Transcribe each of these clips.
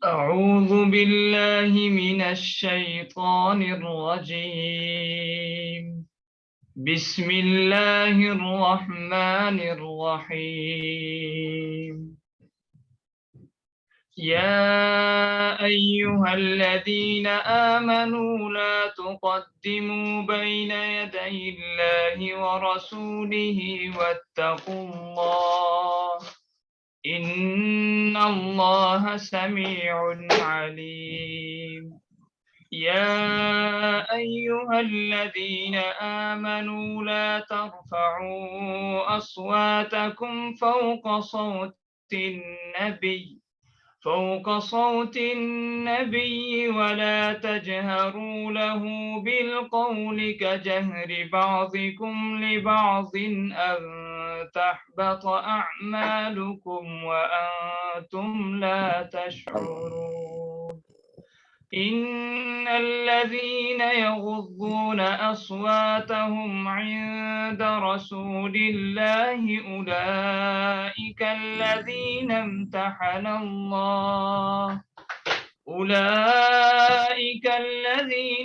أعوذ بالله من الشيطان الرجيم. بسم الله الرحمن الرحيم. يا أيها الذين آمنوا لا تقدموا بين يدي الله ورسوله واتقوا الله إن الله سميع عليم. يا أيها الذين آمنوا لا ترفعوا أصواتكم فوق صوت النبي ولا تجهروا له بالقول كجهر بعضكم لبعض أن تحبط أعمالكم وأنتم لا تشعرون. إن الذين يغضون أصواتهم عند رسول الله أولئك الذين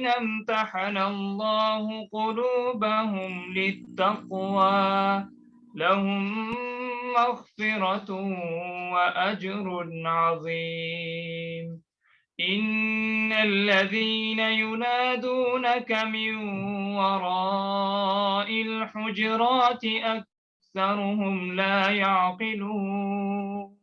امتحن الله قلوبهم للتقوى لهم مغفرة وأجر عظيم. إن الذين ينادونك من وراء الحجرات أكثرهم لا يعقلون.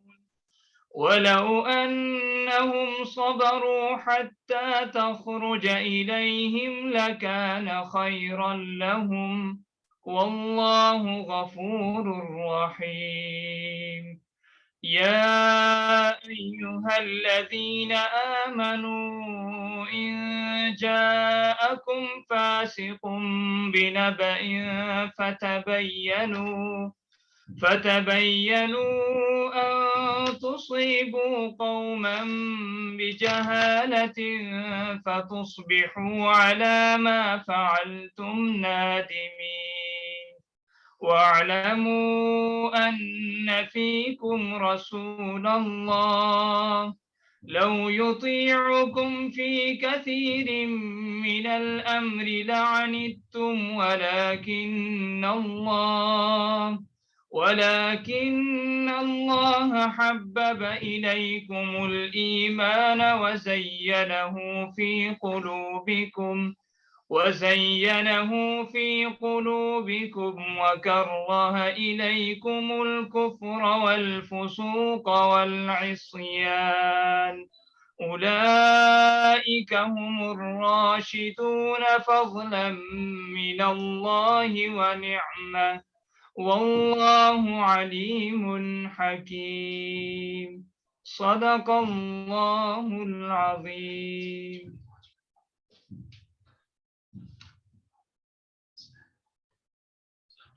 ولو أنهم صبروا حتى تخرج إليهم لكان خيرا لهم والله غفور رحيم. يا أيها الذين آمنوا إن جاءكم فاسق بنبأ فتبينوا أن تصيبوا قوما بجهالة فتصبحوا على ما فعلتم نادمين. واعلموا أن فيكم رسول الله لو يطيعكم في كثير من الأمر لعنتم ولكن الله حبب إليكم الإيمان وزينه في قلوبكم وكره إليكم الكفر والفسوق والعصيان أولئك هم الراشدون فضلا من الله ونعمة والله عليم حكيم. صدق الله العظيم.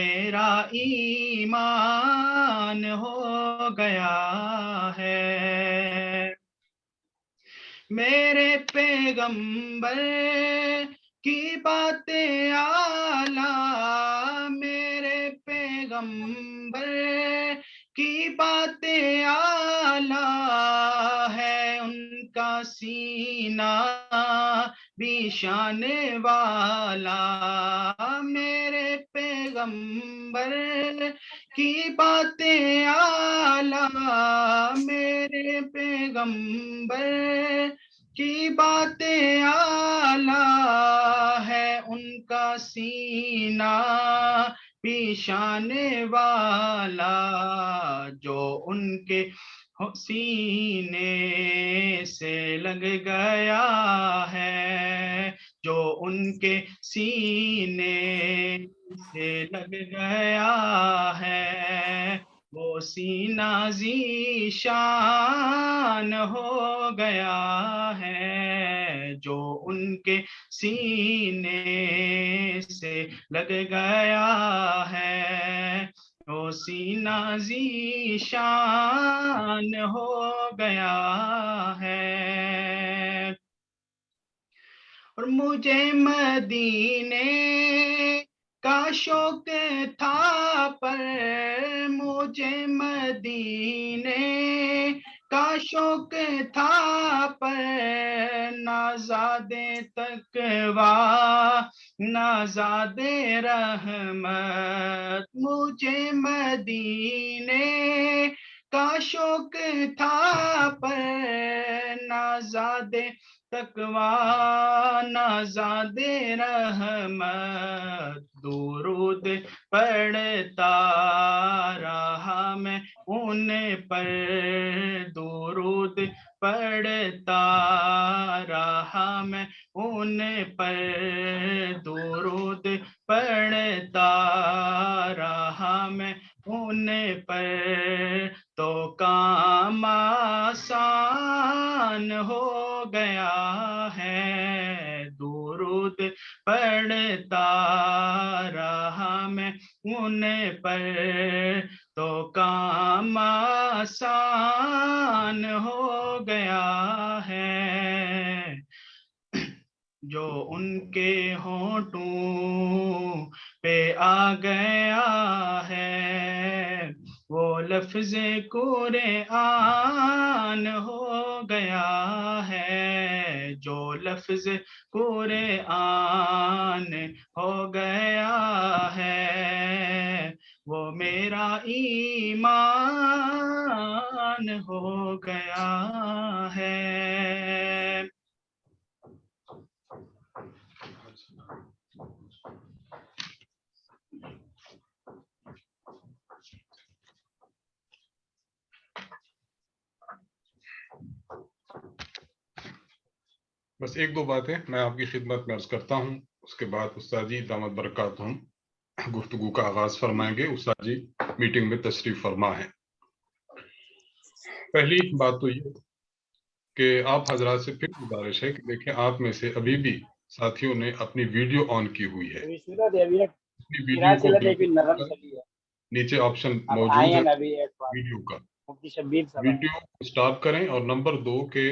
میرا ایمان ہو گیا ہے، میرے پیغمبر کی باتیں اعلیٰ، میرے پیغمبر کی باتیں اعلیٰ ہے، ان کا سینہ بھی شان والا، میرے پیغمبر کی باتیں اعلیٰ، میرے پیغمبر کی باتیں اعلیٰ ہے، ان کا سینہ بھی شان والا، جو ان کے سینے سے لگ گیا ہے، جو ان کے سینے سے لگ گیا ہے، وہ سینہ ذیشان ہو گیا ہے، جو ان کے سینے سے لگ گیا ہے، وہ سینہ ذیشان ہو گیا ہے۔ اور مجھے مدینے کا شوق تھا پر، مجھے مدینے کا شوق تھا پر، نہ زادے تقویٰ نہ زادے رحمت، مجھے مدینے کا شوق تھا پر، نہ زادے تقویٰ نہ زادے رحمت، درود پڑھتا رہا میں ان پر، درود پڑھتا رہا میں ان پر، درود پڑھتا رہا میں ان پر، تو کام آسان ہو گیا ہے، درود پڑھتا رہا میں ان پر، تو کام آسان ہو گیا ہے، جو ان کے ہونٹوں پہ آ گیا ہے، وہ لفظ قرآن ہو گیا ہے، جو لفظ قرآن ہو گیا ہے، وہ میرا ایمان ہو گیا ہے۔ بس ایک دو باتیں میں آپ کی خدمت میں عرض کرتا ہوں، اس کے بعد استاد جی دامت برکاتہم گفتگو کا آغاز فرمائیں گے۔ استاد جی میٹنگ میں تشریف فرما ہے۔ پہلی بات تو یہ کہ آپ حضرات سے پھر گزارش ہے کہ دیکھیں آپ میں سے ابھی بھی ساتھیوں نے اپنی ویڈیو آن کی ہوئی ہے، اپنی ویڈیو کو بالکل نیچے آپشن موجود ہے ویڈیو کا، ویڈیو سٹاپ کریں، اور نمبر 2 کے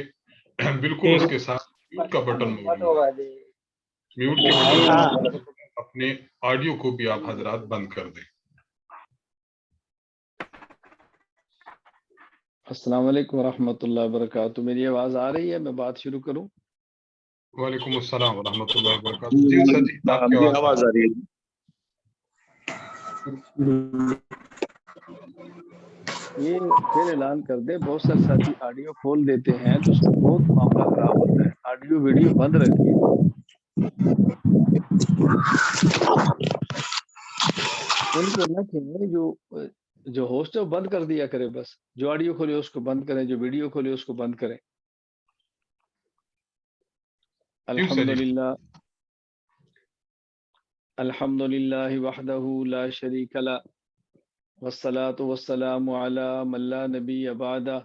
بالکل اس کے ساتھ میوٹ کا بٹن موجود ہے، میوٹ کے بٹن اپنے آڈیو کو بھی آپ حضرات بند کر دیں۔ السلام علیکم ورحمۃ اللہ وبرکاتہ، میری آواز آ رہی ہے؟ میں بات شروع کروں؟ وعلیکم السلام ورحمۃ اللہ وبرکاتہ۔ جی سر جی آپ کی آواز آ رہی ہے۔ یہ پھر اعلان کر دیں، بہت سارے ساتھی آڈیو کھول دیتے ہیں تو اس میں بہت معاملہ خراب ہوتا ہے، آڈیو ویڈیو بند رکھیے۔ ان کو نہ کہیں جو ہوسٹ ہے وہ بند کر دیا کرے، بس جو آڈیو کھولے اس کو بند کریں، جو ویڈیو کھولے اس کو بند کریں۔ الحمدللہ وحدہ لا شریک لہ والصلاة والسلام علی من لا نبی بعدہ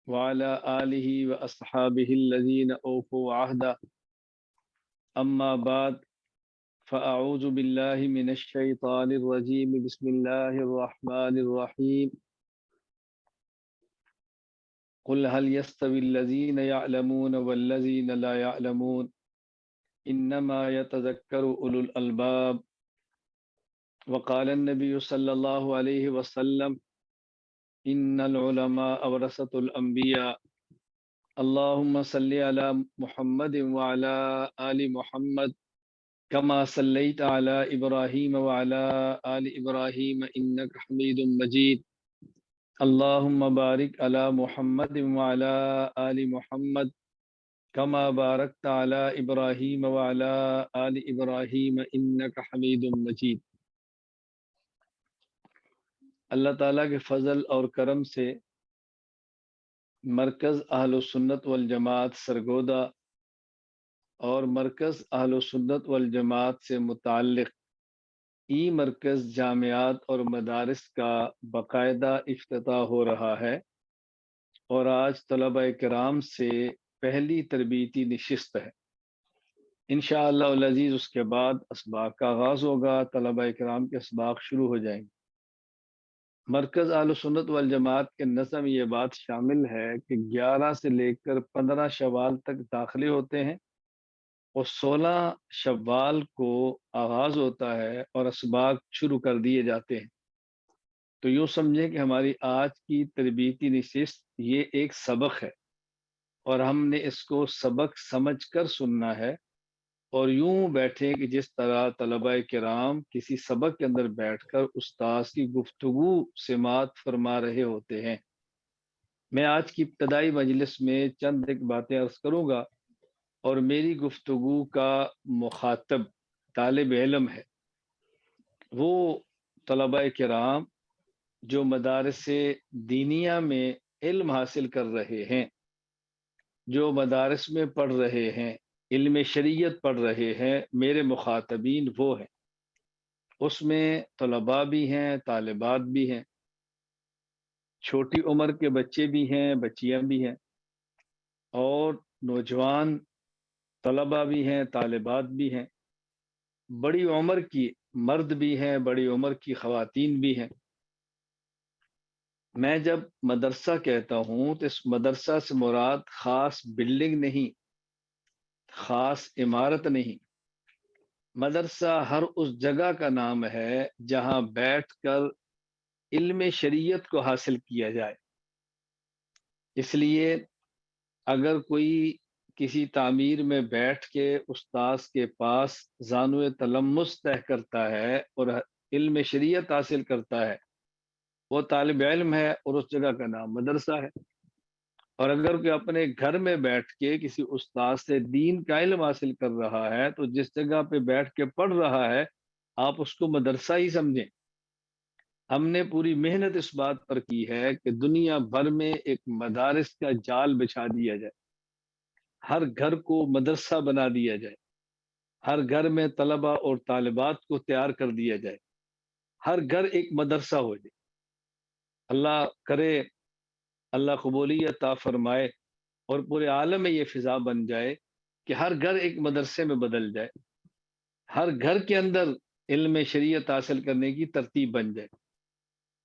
وعلی آلہ واصحابہ الذین اوفوا عہدہ، اما بعد فأعوذ بالله من الشيطان الرجيم بسم الله الرحمن الرحيم قل هل يستوي الذين يعلمون والذين لا يعلمون إنما يتذكر أولو الألباب وقال النبي صلى الله عليه وسلم إن العلماء ورثة الأنبياء اللهم صل على محمد وعلى آل محمد كما صليت على إبراهيم وعلى آل إبراهيم إنك حميد مجيد اللهم بارك على محمد وعلى آل محمد كما باركت على إبراهيم وعلى آل إبراهيم إنك حميد مجيد۔ اللہ تعالیٰ کے فضل اور کرم سے مرکز اہل سنت والجماعت سرگودا اور مرکز اہل سنت والجماعت سے متعلق ای مرکز جامعات اور مدارس کا باقاعدہ افتتاح ہو رہا ہے، اور آج طلبہ کرام سے پہلی تربیتی نشست ہے۔ انشاءاللہ العزیز اس کے بعد اسباق کا آغاز ہوگا، طلبہ کرام کے اسباق شروع ہو جائیں گے۔ مرکز اہل سنت والجماعت کے نظم یہ بات شامل ہے کہ 11 سے لے کر 15 شوال تک داخلے ہوتے ہیں، اور 16 شوال کو آغاز ہوتا ہے اور اسباق شروع کر دیے جاتے ہیں۔ تو یوں سمجھیں کہ ہماری آج کی تربیتی نشست یہ ایک سبق ہے، اور ہم نے اس کو سبق سمجھ کر سننا ہے، اور یوں بیٹھے کہ جس طرح طلبہ کرام کسی سبق کے اندر بیٹھ کر استاذ کی گفتگو سماعت فرما رہے ہوتے ہیں۔ میں آج کی ابتدائی مجلس میں چند ایک باتیں عرض کروں گا، اور میری گفتگو کا مخاطب طالب علم ہے، وہ طلبہ کرام جو مدارس دینیہ میں علم حاصل کر رہے ہیں، جو مدارس میں پڑھ رہے ہیں، علم شریعت پڑھ رہے ہیں، میرے مخاطبین وہ ہیں۔ اس میں طلباء بھی ہیں، طالبات بھی ہیں، چھوٹی عمر کے بچے بھی ہیں، بچیاں بھی ہیں، اور نوجوان طلباء بھی ہیں، طالبات بھی ہیں، بڑی عمر کی مرد بھی ہیں، بڑی عمر کی خواتین بھی ہیں۔ میں جب مدرسہ کہتا ہوں تو اس مدرسہ سے مراد خاص بلڈنگ نہیں، خاص عمارت نہیں، مدرسہ ہر اس جگہ کا نام ہے جہاں بیٹھ کر علم شریعت کو حاصل کیا جائے۔ اس لیے اگر کوئی کسی تعمیر میں بیٹھ کے استاذ کے پاس زانو تلمس طے کرتا ہے اور علم شریعت حاصل کرتا ہے، وہ طالب علم ہے، اور اس جگہ کا نام مدرسہ ہے۔ اور اگر کوئی اپنے گھر میں بیٹھ کے کسی استاذ سے دین کا علم حاصل کر رہا ہے تو جس جگہ پہ بیٹھ کے پڑھ رہا ہے آپ اس کو مدرسہ ہی سمجھیں۔ ہم نے پوری محنت اس بات پر کی ہے کہ دنیا بھر میں ایک مدارس کا جال بچھا دیا جائے، ہر گھر کو مدرسہ بنا دیا جائے، ہر گھر میں طلبہ اور طالبات کو تیار کر دیا جائے، ہر گھر ایک مدرسہ ہو جائے۔ اللہ کرے، اللہ قبولیت عطا فرمائے، اور پورے عالم میں یہ فضا بن جائے کہ ہر گھر ایک مدرسے میں بدل جائے، ہر گھر کے اندر علم شریعت حاصل کرنے کی ترتیب بن جائے۔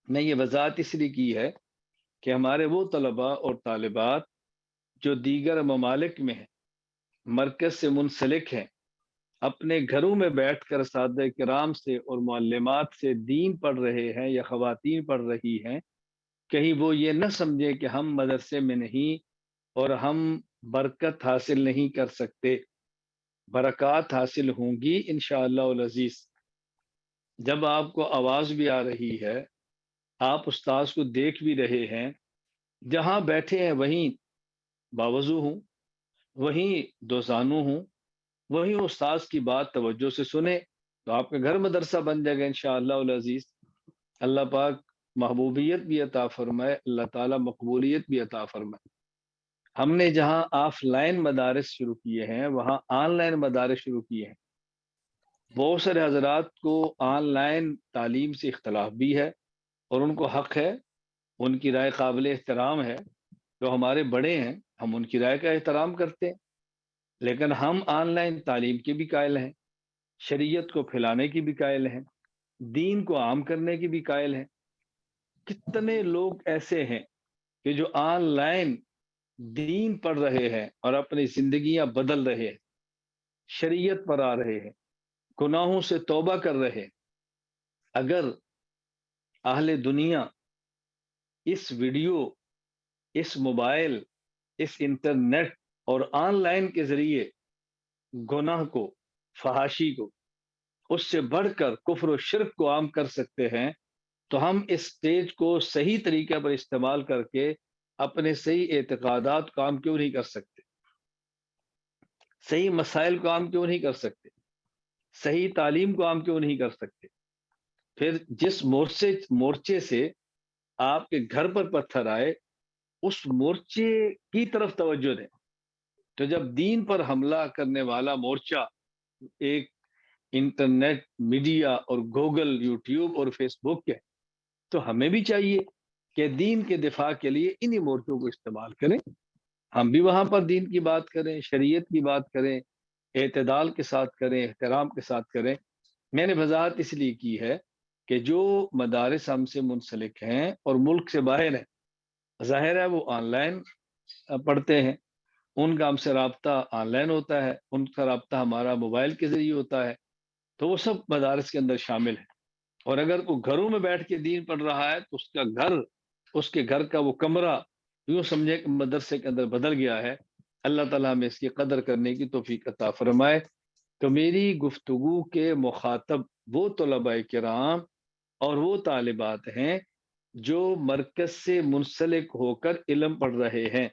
میں یہ وضاحت اس لیے کی ہے کہ ہمارے وہ طلباء اور طالبات جو دیگر ممالک میں ہیں، مرکز سے منسلک ہیں، اپنے گھروں میں بیٹھ کر اساتذہ کرام سے اور معلمات سے دین پڑھ رہے ہیں یا خواتین پڑھ رہی ہیں، کہیں وہ یہ نہ سمجھے کہ ہم مدرسے میں نہیں اور ہم برکت حاصل نہیں کر سکتے۔ برکات حاصل ہوں گی انشاءاللہ العزیز۔ جب آپ کو آواز بھی آ رہی ہے، آپ استاذ کو دیکھ بھی رہے ہیں، جہاں بیٹھے ہیں وہیں باوضو ہوں، وہیں دوزانو ہوں، وہیں استاذ کی بات توجہ سے سنیں، تو آپ کا گھر مدرسہ بن جائے گا انشاءاللہ العزیز۔ اللہ پاک محبوبیت بھی عطا فرمائے، اللہ تعالیٰ مقبولیت بھی عطا فرمائے۔ ہم نے جہاں آف لائن مدارس شروع کیے ہیں وہاں آن لائن مدارس شروع کیے ہیں۔ بہت سارے حضرات کو آن لائن تعلیم سے اختلاف بھی ہے، اور ان کو حق ہے، ان کی رائے قابل احترام ہے، جو ہمارے بڑے ہیں ہم ان کی رائے کا احترام کرتے ہیں، لیکن ہم آن لائن تعلیم کے بھی قائل ہیں۔ شریعت کو پھیلانے کی بھی قائل ہیں، دین کو عام کرنے کی بھی قائل ہیں۔ کتنے لوگ ایسے ہیں کہ جو آن لائن دین پڑھ رہے ہیں اور اپنی زندگیاں بدل رہے ہیں، شریعت پر آ رہے ہیں، گناہوں سے توبہ کر رہے ہیں۔ اگر اہل دنیا اس ویڈیو، اس موبائل، اس انٹرنیٹ اور آن لائن کے ذریعے گناہ کو، فحاشی کو، اس سے بڑھ کر کفر و شرک کو عام کر سکتے ہیں، تو ہم اس سٹیج کو صحیح طریقے پر استعمال کر کے اپنے صحیح اعتقادات کو عام کیوں نہیں کر سکتے؟ صحیح مسائل کو عام کیوں نہیں کر سکتے؟ صحیح تعلیم کو عام کیوں نہیں کر سکتے؟ پھر جس مورچے سے آپ کے گھر پر پتھر آئے، اس مورچے کی طرف توجہ دیں۔ تو جب دین پر حملہ کرنے والا مورچہ ایک انٹرنیٹ، میڈیا اور گوگل، یوٹیوب اور فیس بک ہے، تو ہمیں بھی چاہیے کہ دین کے دفاع کے لیے انہی مورچوں کو استعمال کریں۔ ہم بھی وہاں پر دین کی بات کریں، شریعت کی بات کریں، اعتدال کے ساتھ کریں، احترام کے ساتھ کریں۔ میں نے وضاحت اس لیے کی ہے کہ جو مدارس ہم سے منسلک ہیں اور ملک سے باہر ہیں، ظاہر ہے وہ آن لائن پڑھتے ہیں، ان کا ہم سے رابطہ آن لائن ہوتا ہے، ان کا رابطہ ہمارا موبائل کے ذریعے ہوتا ہے، تو وہ سب مدارس کے اندر شامل ہے۔ اور اگر کوئی گھروں میں بیٹھ کے دین پڑھ رہا ہے تو اس کے گھر کا وہ کمرہ یوں سمجھے کہ مدرسے کے اندر بدل گیا ہے۔ اللہ تعالیٰ ہمیں اس کی قدر کرنے کی توفیق عطا فرمائے۔ تو میری گفتگو کے مخاطب وہ طلباء کرام اور وہ طالبات ہیں جو مرکز سے منسلک ہو کر علم پڑھ رہے ہیں۔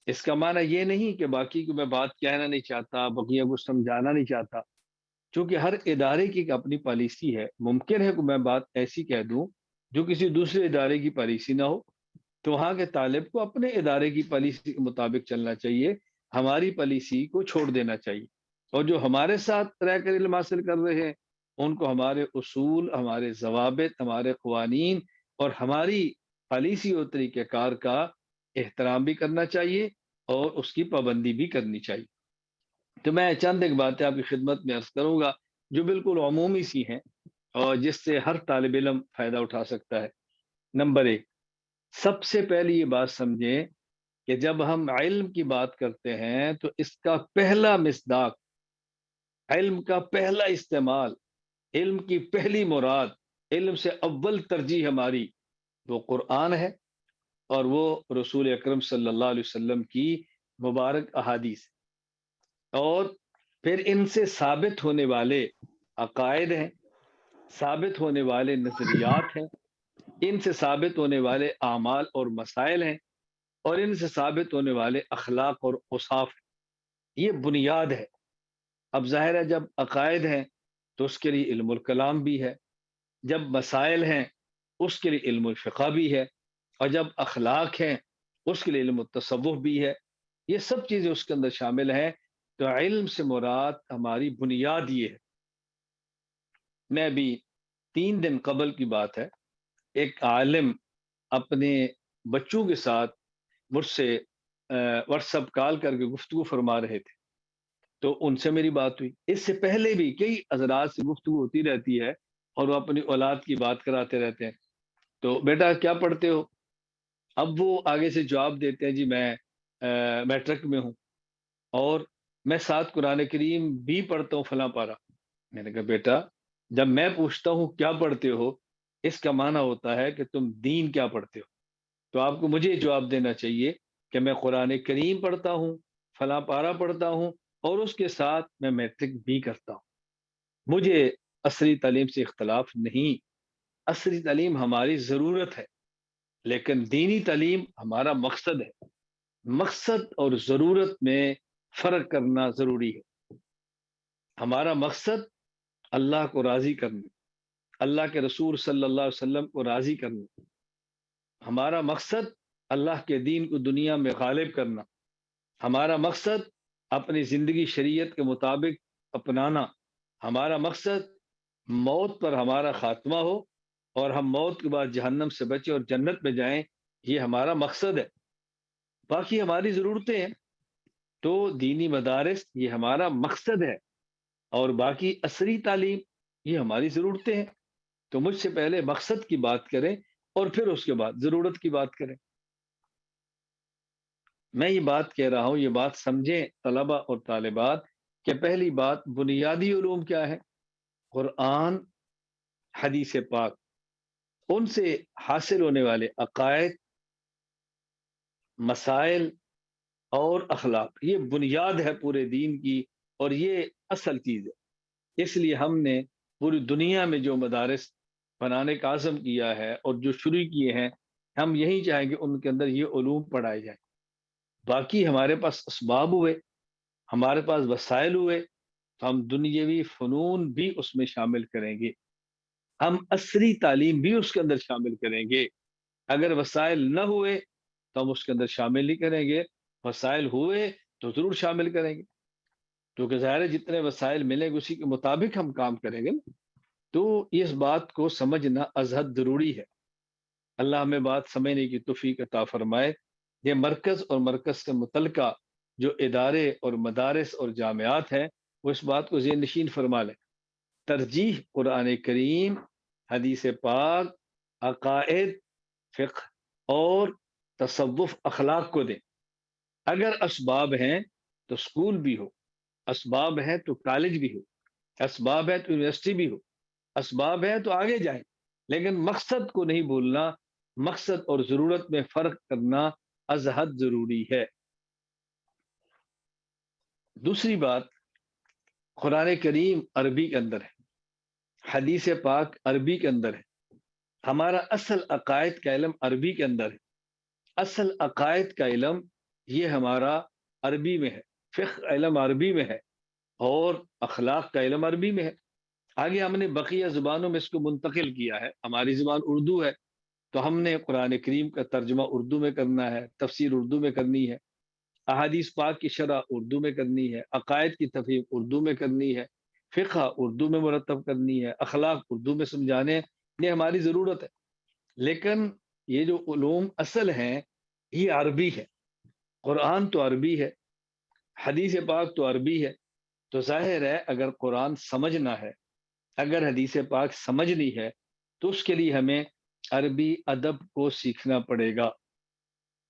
اس کا معنی یہ نہیں کہ باقی کو میں بات کہنا نہیں چاہتا، بقیہ کو سمجھانا نہیں چاہتا، چونکہ ہر ادارے کی ایک اپنی پالیسی ہے۔ ممکن ہے کہ میں بات ایسی کہہ دوں جو کسی دوسرے ادارے کی پالیسی نہ ہو، تو وہاں کے طالب کو اپنے ادارے کی پالیسی کے مطابق چلنا چاہیے، ہماری پالیسی کو چھوڑ دینا چاہیے۔ اور جو ہمارے ساتھ رہ کر علم حاصل کر رہے ہیں، ان کو ہمارے اصول، ہمارے ضوابط، ہمارے قوانین اور ہماری پالیسی اور طریقہ کار کا احترام بھی کرنا چاہیے اور اس کی پابندی بھی کرنی چاہیے۔ تو میں چند ایک باتیں آپ کی خدمت میں عرض کروں گا جو بالکل عمومی سی ہیں اور جس سے ہر طالب علم فائدہ اٹھا سکتا ہے۔ نمبر 1، سب سے پہلی یہ بات سمجھیں کہ جب ہم علم کی بات کرتے ہیں تو اس کا پہلا مصداق، علم کا پہلا استعمال، علم کی پہلی مراد، علم سے اول ترجیح ہماری وہ قرآن ہے اور وہ رسول اکرم صلی اللہ علیہ وسلم کی مبارک احادیث، اور پھر ان سے ثابت ہونے والے عقائد ہیں، ثابت ہونے والے نظریات ہیں، ان سے ثابت ہونے والے اعمال اور مسائل ہیں، اور ان سے ثابت ہونے والے اخلاق اور اوصاف ہیں۔ یہ بنیاد ہے۔ اب ظاہر ہے جب عقائد ہیں تو اس کے لیے علم الکلام بھی ہے، جب مسائل ہیں اس کے لیے علم الفقہ بھی ہے، اور جب اخلاق ہیں اس کے لیے علم التصوف بھی ہے۔ یہ سب چیزیں اس کے اندر شامل ہیں۔ تو علم سے مراد ہماری بنیاد یہ ہے۔ میں ابھی 3 دن قبل کی بات ہے، ایک عالم اپنے بچوں کے ساتھ مجھ سے واٹس ایپ کال کر کے گفتگو فرما رہے تھے، تو ان سے میری بات ہوئی۔ اس سے پہلے بھی کئی حضرات سے گفتگو ہوتی رہتی ہے اور وہ اپنی اولاد کی بات کراتے رہتے ہیں، تو بیٹا کیا پڑھتے ہو؟ اب وہ آگے سے جواب دیتے ہیں جی میں میٹرک میں ہوں اور میں ساتھ قرآن کریم بھی پڑھتا ہوں فلاں پارہ۔ میں نے کہا بیٹا جب میں پوچھتا ہوں کیا پڑھتے ہو، اس کا معنی ہوتا ہے کہ تم دین کیا پڑھتے ہو، تو آپ کو مجھے جواب دینا چاہیے کہ میں قرآن کریم پڑھتا ہوں، فلاں پارہ پڑھتا ہوں، اور اس کے ساتھ میں میٹرک بھی کرتا ہوں۔ مجھے عصری تعلیم سے اختلاف نہیں، عصری تعلیم ہماری ضرورت ہے، لیکن دینی تعلیم ہمارا مقصد ہے۔ مقصد اور ضرورت میں فرق کرنا ضروری ہے۔ ہمارا مقصد اللہ کو راضی کرنا، اللہ کے رسول صلی اللہ علیہ وسلم کو راضی کرنا، ہمارا مقصد اللہ کے دین کو دنیا میں غالب کرنا، ہمارا مقصد اپنی زندگی شریعت کے مطابق اپنانا، ہمارا مقصد موت پر ہمارا خاتمہ ہو اور ہم موت کے بعد جہنم سے بچیں اور جنت میں جائیں، یہ ہمارا مقصد ہے۔ باقی ہماری ضرورتیں ہیں، تو دینی مدارس یہ ہمارا مقصد ہے، اور باقی عصری تعلیم یہ ہماری ضرورتیں ہیں، تو مجھ سے پہلے مقصد کی بات کریں اور پھر اس کے بعد ضرورت کی بات کریں۔ میں یہ بات کہہ رہا ہوں، یہ بات سمجھیں طلبہ اور طالبات، کہ پہلی بات بنیادی علوم کیا ہے؟ قرآن، حدیث پاک، ان سے حاصل ہونے والے عقائد، مسائل اور اخلاق، یہ بنیاد ہے پورے دین کی، اور یہ اصل چیز ہے۔ اس لیے ہم نے پوری دنیا میں جو مدارس بنانے کا عزم کیا ہے اور جو شروع کیے ہیں، ہم یہی چاہیں گے ان کے اندر یہ علوم پڑھائے جائیں۔ باقی ہمارے پاس اسباب ہوئے، ہمارے پاس وسائل ہوئے، تو ہم دنیاوی فنون بھی اس میں شامل کریں گے، ہم عصری تعلیم بھی اس کے اندر شامل کریں گے۔ اگر وسائل نہ ہوئے تو ہم اس کے اندر شامل نہیں کریں گے، وسائل ہوئے تو ضرور شامل کریں گے، کیونکہ ظاہر ہے جتنے وسائل ملیں گے اسی کے مطابق ہم کام کریں گے نا۔ تو اس بات کو سمجھنا ازحد ضروری ہے۔ اللہ ہمیں بات سمجھنے کی توفیق عطا فرمائے۔ یہ مرکز اور مرکز سے متعلقہ جو ادارے اور مدارس اور جامعات ہیں، وہ اس بات کو ذہن نشین فرما لیں، ترجیح قرآن کریم، حدیث پاک، عقائد، فقہ اور تصوف اخلاق کو دیں۔ اگر اسباب ہیں تو اسکول بھی ہو، اسباب ہیں تو کالج بھی ہو، اسباب ہے تو یونیورسٹی بھی ہو، اسباب ہے تو آگے جائیں، لیکن مقصد کو نہیں بھولنا، مقصد اور ضرورت میں فرق کرنا ازحد ضروری ہے۔ دوسری بات، قرآن کریم عربی کے اندر ہے، حدیث پاک عربی کے اندر ہے، ہمارا اصل عقائد کا علم عربی کے اندر ہے، اصل عقائد کا علم یہ ہمارا عربی میں ہے، فقہ علم عربی میں ہے، اور اخلاق کا علم عربی میں ہے۔ آگے ہم نے بقیہ زبانوں میں اس کو منتقل کیا ہے، ہماری زبان اردو ہے تو ہم نے قرآن کریم کا ترجمہ اردو میں کرنا ہے، تفسیر اردو میں کرنی ہے، احادیث پاک کی شرح اردو میں کرنی ہے، عقائد کی تفہیم اردو میں کرنی ہے، فقہ اردو میں مرتب کرنی ہے، اخلاق اردو میں سمجھانے، یہ ہماری ضرورت ہے۔ لیکن یہ جو علوم اصل ہیں یہ عربی ہے، قرآن تو عربی ہے، حدیث پاک تو عربی ہے، تو ظاہر ہے اگر قرآن سمجھنا ہے، اگر حدیث پاک سمجھنی ہے، تو اس کے لیے ہمیں عربی ادب کو سیکھنا پڑے گا،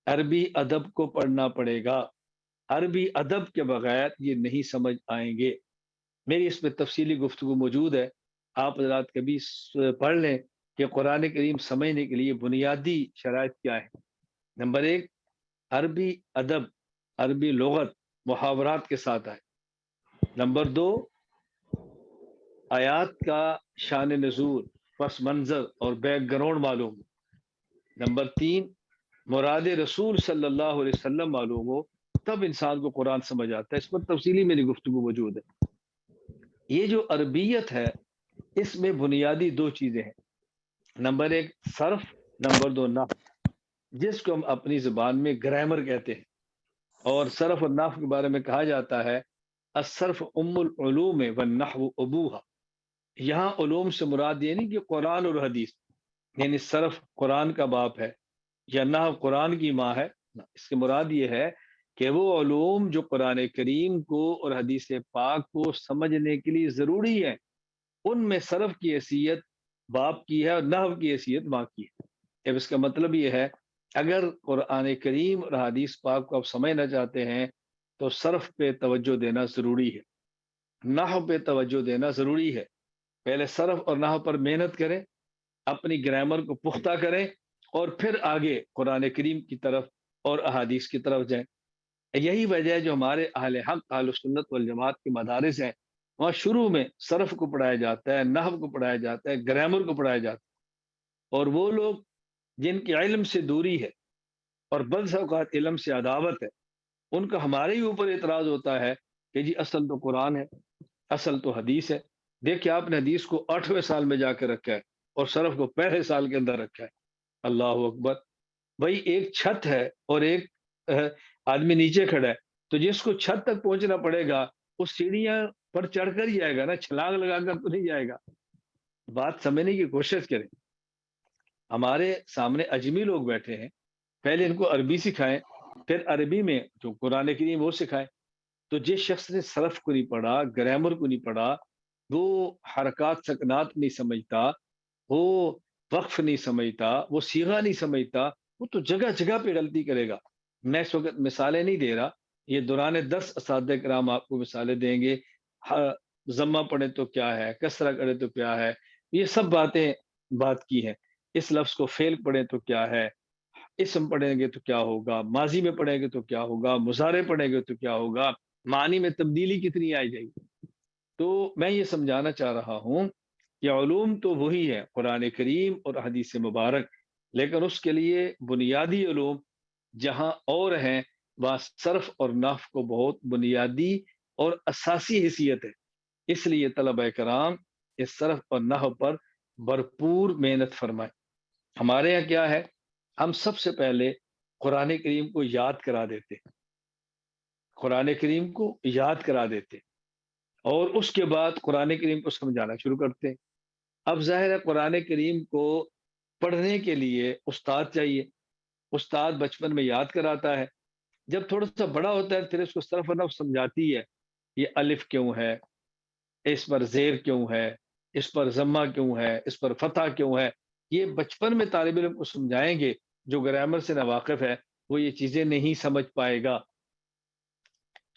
عربی ادب کو پڑھنا پڑے گا، عربی ادب کے بغیر یہ نہیں سمجھ آئیں گے۔ میری اس میں تفصیلی گفتگو موجود ہے، آپ حضرات کبھی پڑھ لیں کہ قرآن کریم سمجھنے کے لیے بنیادی شرائط کیا ہے۔ نمبر ایک، عربی ادب، عربی لغت محاورات کے ساتھ آئے۔ نمبر دو، آیات کا شان نزول، پس منظر اور بیک گراؤنڈ معلوم ہو۔ نمبر تین، مراد رسول صلی اللہ علیہ وسلم معلوم ہو، تب انسان کو قرآن سمجھ آتا ہے۔ اس پر تفصیلی میری گفتگو موجود ہے۔ یہ جو عربیت ہے اس میں بنیادی دو چیزیں ہیں، نمبر ایک صرف، نمبر دو نحو، جس کو ہم اپنی زبان میں گرامر کہتے ہیں، اور صرف اور نحو کے بارے میں کہا جاتا ہے الصرف ام العلوم والنحو ابوہا۔ یہاں علوم سے مراد یہ نہیں کہ قرآن اور حدیث، یعنی صرف قرآن کا باپ ہے یا نحو قرآن کی ماں ہے، اس کے مراد یہ ہے کہ وہ علوم جو قرآن کریم کو اور حدیث پاک کو سمجھنے کے لیے ضروری ہے، ان میں صرف کی حیثیت باپ کی ہے اور نحو کی حیثیت ماں کی ہے۔ اب اس کا مطلب یہ ہے اگر قرآن کریم اور حدیث پاک کو آپ سمجھنا چاہتے ہیں تو صرف پہ توجہ دینا ضروری ہے، نحو پہ توجہ دینا ضروری ہے۔ پہلے صرف اور نحو پر محنت کریں، اپنی گرامر کو پختہ کریں، اور پھر آگے قرآن کریم کی طرف اور احادیث کی طرف جائیں۔ یہی وجہ ہے جو ہمارے اہل حق اہل سنت والجماعت کے مدارس ہیں، وہاں شروع میں صرف کو پڑھایا جاتا ہے، نحو کو پڑھایا جاتا ہے، گرامر کو پڑھایا جاتا ہے، اور وہ لوگ جن کے علم سے دوری ہے اور بعض اوقات علم سے عداوت ہے، ان کا ہمارے ہی اوپر اعتراض ہوتا ہے کہ جی اصل تو قرآن ہے، اصل تو حدیث ہے۔ دیکھیں آپ نے حدیث کو 8ویں سال میں جا کے رکھا ہے اور صرف کو پہلے سال کے اندر رکھا ہے۔ اللہ اکبر! بھائی ایک چھت ہے اور ایک آدمی نیچے کھڑا ہے، تو جس کو چھت تک پہنچنا پڑے گا وہ سیڑھیاں پر چڑھ کر ہی جائے گا نا، چھلانگ لگا کر تو نہیں جائے گا۔ بات سمجھنے کی کوشش کریں۔ ہمارے سامنے اجمی لوگ بیٹھے ہیں، پہلے ان کو عربی سکھائیں، پھر عربی میں جو قرآن کریم وہ سکھائیں۔ تو جس شخص نے صرف کو نہیں پڑھا، گرامر کو نہیں پڑھا، وہ حرکات سکنات نہیں سمجھتا، وہ وقف نہیں سمجھتا، وہ صیغہ نہیں سمجھتا، وہ تو جگہ جگہ پہ غلطی کرے گا۔ میں اس وقت مثالیں نہیں دے رہا، یہ دوران درس اساتذہ کرام آپ کو مثالیں دیں گے، ضمہ پڑھے تو کیا ہے، کسرہ کرے تو کیا ہے، یہ سب باتیں بات کی ہیں۔ اس لفظ کو فعل پڑھیں تو کیا ہے، اسم پڑھیں گے تو کیا ہوگا، ماضی میں پڑھیں گے تو کیا ہوگا، مضارع پڑھیں گے تو کیا ہوگا، معنی میں تبدیلی کتنی آئی جائے گی۔ تو میں یہ سمجھانا چاہ رہا ہوں کہ علوم تو وہی ہے قرآن کریم اور حدیث مبارک، لیکن اس کے لیے بنیادی علوم جہاں اور ہیں، وہاں صرف اور نحو کو بہت بنیادی اور اساسی حیثیت ہے۔ اس لیے طلبہ کرام اس صرف اور نحو پر بھرپور محنت فرمائیں۔ ہمارے یہاں کیا ہے، ہم سب سے پہلے قرآن کریم کو یاد کرا دیتے، قرآن کریم کو یاد کرا دیتے، اور اس کے بعد قرآن کریم کو سمجھانا شروع کرتے ہیں۔ اب ظاہر ہے قرآن کریم کو پڑھنے کے لیے استاد چاہیے، استاد بچپن میں یاد کراتا ہے، جب تھوڑا سا بڑا ہوتا ہے پھر اس کو صرف و نحو سمجھاتی ہے، یہ الف کیوں ہے، اس پر زیر کیوں ہے، اس پر ضمہ کیوں ہے، اس پر فتح کیوں ہے، یہ بچپن میں طالب علم کو سمجھائیں گے۔ جو گرامر سے ناواقف ہے وہ یہ چیزیں نہیں سمجھ پائے گا،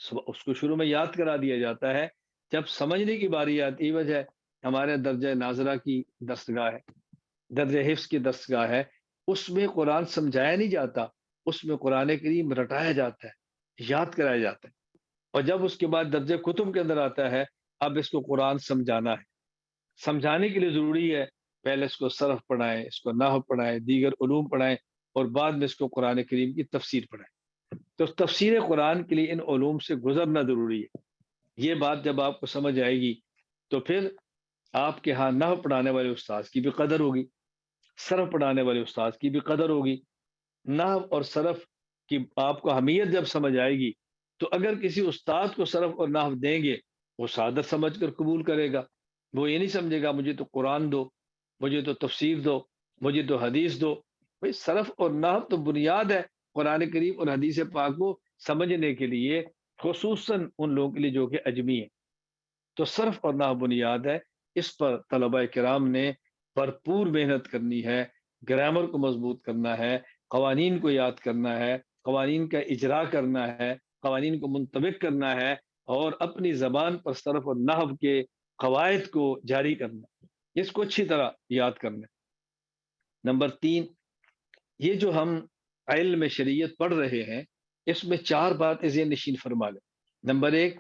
اس کو شروع میں یاد کرا دیا جاتا ہے، جب سمجھنے کی باری آتی ہے۔ وجہ ہمارے درجہ ناظرہ کی دستگاہ ہے، درجہ حفظ کی دستگاہ ہے، اس میں قرآن سمجھایا نہیں جاتا، اس میں قرآن کریم رٹایا جاتا ہے، یاد کرایا جاتا ہے، اور جب اس کے بعد درجہ کتب کے اندر آتا ہے، اب اس کو قرآن سمجھانا ہے۔ سمجھانے کے لیے ضروری ہے پہلے اس کو صرف پڑھائیں، اس کو نحو پڑھائیں، دیگر علوم پڑھائیں، اور بعد میں اس کو قرآن کریم کی تفسیر پڑھائیں۔ تو تفسیر قرآن کے لیے ان علوم سے گزرنا ضروری ہے۔ یہ بات جب آپ کو سمجھ آئے گی تو پھر آپ کے ہاں نحو پڑھانے والے استاذ کی بھی قدر ہوگی، صرف پڑھانے والے استاذ کی بھی قدر ہوگی۔ نحو اور صرف کی آپ کو اہمیت جب سمجھ آئے گی تو اگر کسی استاد کو صرف اور نحو دیں گے، وہ سعادت سمجھ کر قبول کرے گا، وہ یہ نہیں سمجھے گا مجھے تو قرآن دو، مجھے تو تفسیر دو، مجھے تو حدیث دو۔ بھائی صرف اور نحو تو بنیاد ہے قرآن کریم اور حدیث پاک کو سمجھنے کے لیے، خصوصاً ان لوگوں کے لیے جو کہ اجمی ہیں۔ تو صرف اور نحو بنیاد ہے، اس پر طلبہ کرام نے بھرپور محنت کرنی ہے، گرامر کو مضبوط کرنا ہے، قوانین کو یاد کرنا ہے، قوانین کا اجرا کرنا ہے، قوانین کو منطبق کرنا ہے، اور اپنی زبان پر صرف اور نحو کے قواعد کو جاری کرنا ہے، اس کو اچھی طرح یاد کرنا ہے۔ نمبر 3، یہ جو ہم علم شریعت پڑھ رہے ہیں، اس میں 4 باتیں ذہن نشین فرما لیں۔ نمبر 1،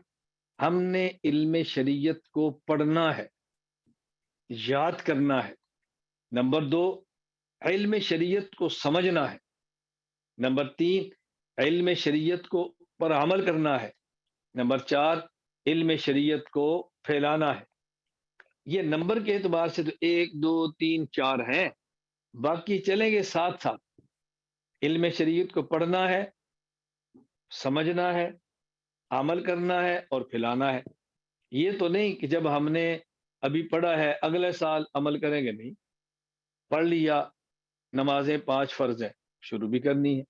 ہم نے علم شریعت کو پڑھنا ہے، یاد کرنا ہے۔ نمبر 2، علم شریعت کو سمجھنا ہے۔ نمبر 3، علم شریعت کو پر عمل کرنا ہے۔ نمبر 4، علم شریعت کو پھیلانا ہے۔ یہ نمبر کے اعتبار سے تو 1 2 3 4 ہیں، باقی چلیں گے ساتھ ساتھ۔ علم شریعت کو پڑھنا ہے، سمجھنا ہے، عمل کرنا ہے اور پھیلانا ہے۔ یہ تو نہیں کہ جب ہم نے ابھی پڑھا ہے اگلے سال عمل کریں گے، نہیں، پڑھ لیا، نمازیں 5 فرض ہیں، شروع بھی کرنی ہے،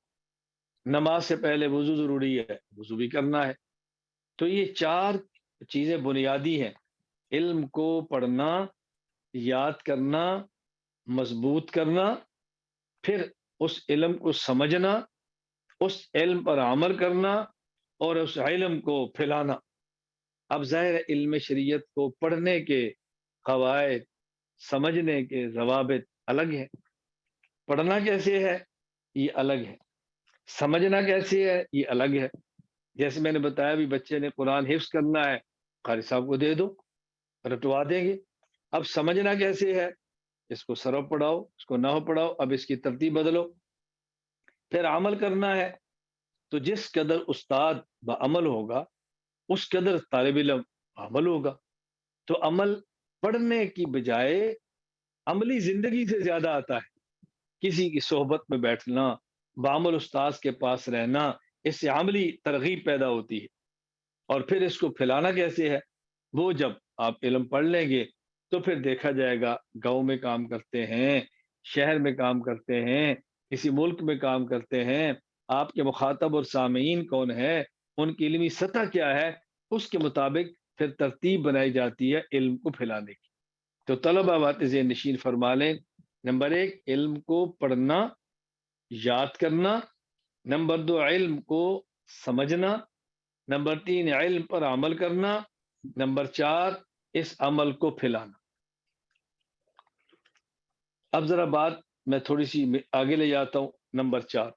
نماز سے پہلے وضو ضروری ہے، وضو بھی کرنا ہے۔ تو یہ 4 چیزیں بنیادی ہیں، علم کو پڑھنا، یاد کرنا، مضبوط کرنا، پھر اس علم کو سمجھنا، اس علم پر عمل کرنا، اور اس علم کو پھیلانا۔ اب ظاہر علم شریعت کو پڑھنے کے قواعد، سمجھنے کے ضوابط الگ ہیں۔ پڑھنا کیسے ہے یہ الگ ہے، سمجھنا کیسے ہے یہ الگ ہے۔ جیسے میں نے بتایا بھی بچے نے قرآن حفظ کرنا ہے، قاری صاحب کو دے دو، رٹوا دیں گے۔ اب سمجھنا کیسے ہے، اس کو صرف پڑھاؤ، اس کو نحو پڑھاؤ، اب اس کی ترتیب بدلو۔ پھر عمل کرنا ہے، تو جس قدر استاد بعمل ہوگا اس قدر طالب علم عمل ہوگا۔ تو عمل پڑھنے کی بجائے عملی زندگی سے زیادہ آتا ہے۔ کسی کی صحبت میں بیٹھنا، بعمل استاذ کے پاس رہنا، اس سے عملی ترغیب پیدا ہوتی ہے۔ اور پھر اس کو پھیلانا کیسے ہے، وہ جب آپ علم پڑھ لیں گے تو پھر دیکھا جائے گا، گاؤں میں کام کرتے ہیں، شہر میں کام کرتے ہیں، کسی ملک میں کام کرتے ہیں، آپ کے مخاطب اور سامعین کون ہے، ان کی علمی سطح کیا ہے، اس کے مطابق پھر ترتیب بنائی جاتی ہے علم کو پھیلانے کی۔ تو طلبہ بات ذہن نشین فرما لیں، نمبر 1 علم کو پڑھنا، یاد کرنا، نمبر 2 علم کو سمجھنا، نمبر 3 علم پر عمل کرنا، نمبر 4 اس عمل کو پھیلانا۔ اب ذرا بات میں تھوڑی سی آگے لے جاتا ہوں۔ نمبر 4،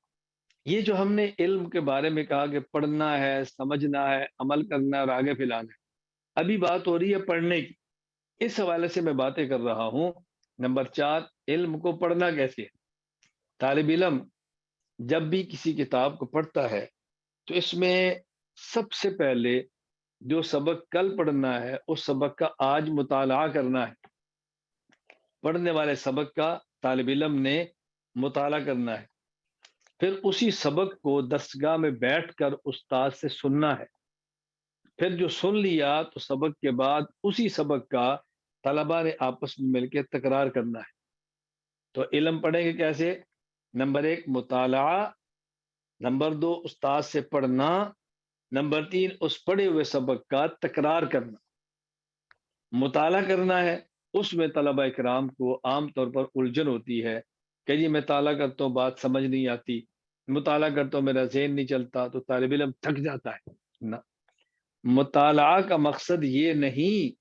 یہ جو ہم نے علم کے بارے میں کہا کہ پڑھنا ہے، سمجھنا ہے، عمل کرنا ہے اور آگے پھیلانا ہے، ابھی بات ہو رہی ہے پڑھنے کی، اس حوالے سے میں باتیں کر رہا ہوں۔ نمبر 4، علم کو پڑھنا کیسے ہے؟ طالب علم جب بھی کسی کتاب کو پڑھتا ہے تو اس میں سب سے پہلے جو سبق کل پڑھنا ہے اس سبق کا آج مطالعہ کرنا ہے۔ پڑھنے والے سبق کا طالب علم نے مطالعہ کرنا ہے، پھر اسی سبق کو درسگاہ میں بیٹھ کر استاد سے سننا ہے، پھر جو سن لیا تو سبق کے بعد اسی سبق کا طلباء نے آپس میں مل کے تکرار کرنا ہے۔ تو علم پڑھیں گے کیسے؟ نمبر 1 مطالعہ، نمبر 2 استاد سے پڑھنا، نمبر 3 اس پڑھے ہوئے سبق کا تکرار کرنا۔ مطالعہ کرنا ہے، اس میں طلبہ اکرام کو عام طور پر الجھن ہوتی ہے کہ جی میں مطالعہ کرتا ہوں بات سمجھ نہیں آتی، مطالعہ کرتا ہوں میرا ذہن نہیں چلتا، تو طالب علم تھک جاتا ہے۔ نہ، مطالعہ کا مقصد یہ نہیں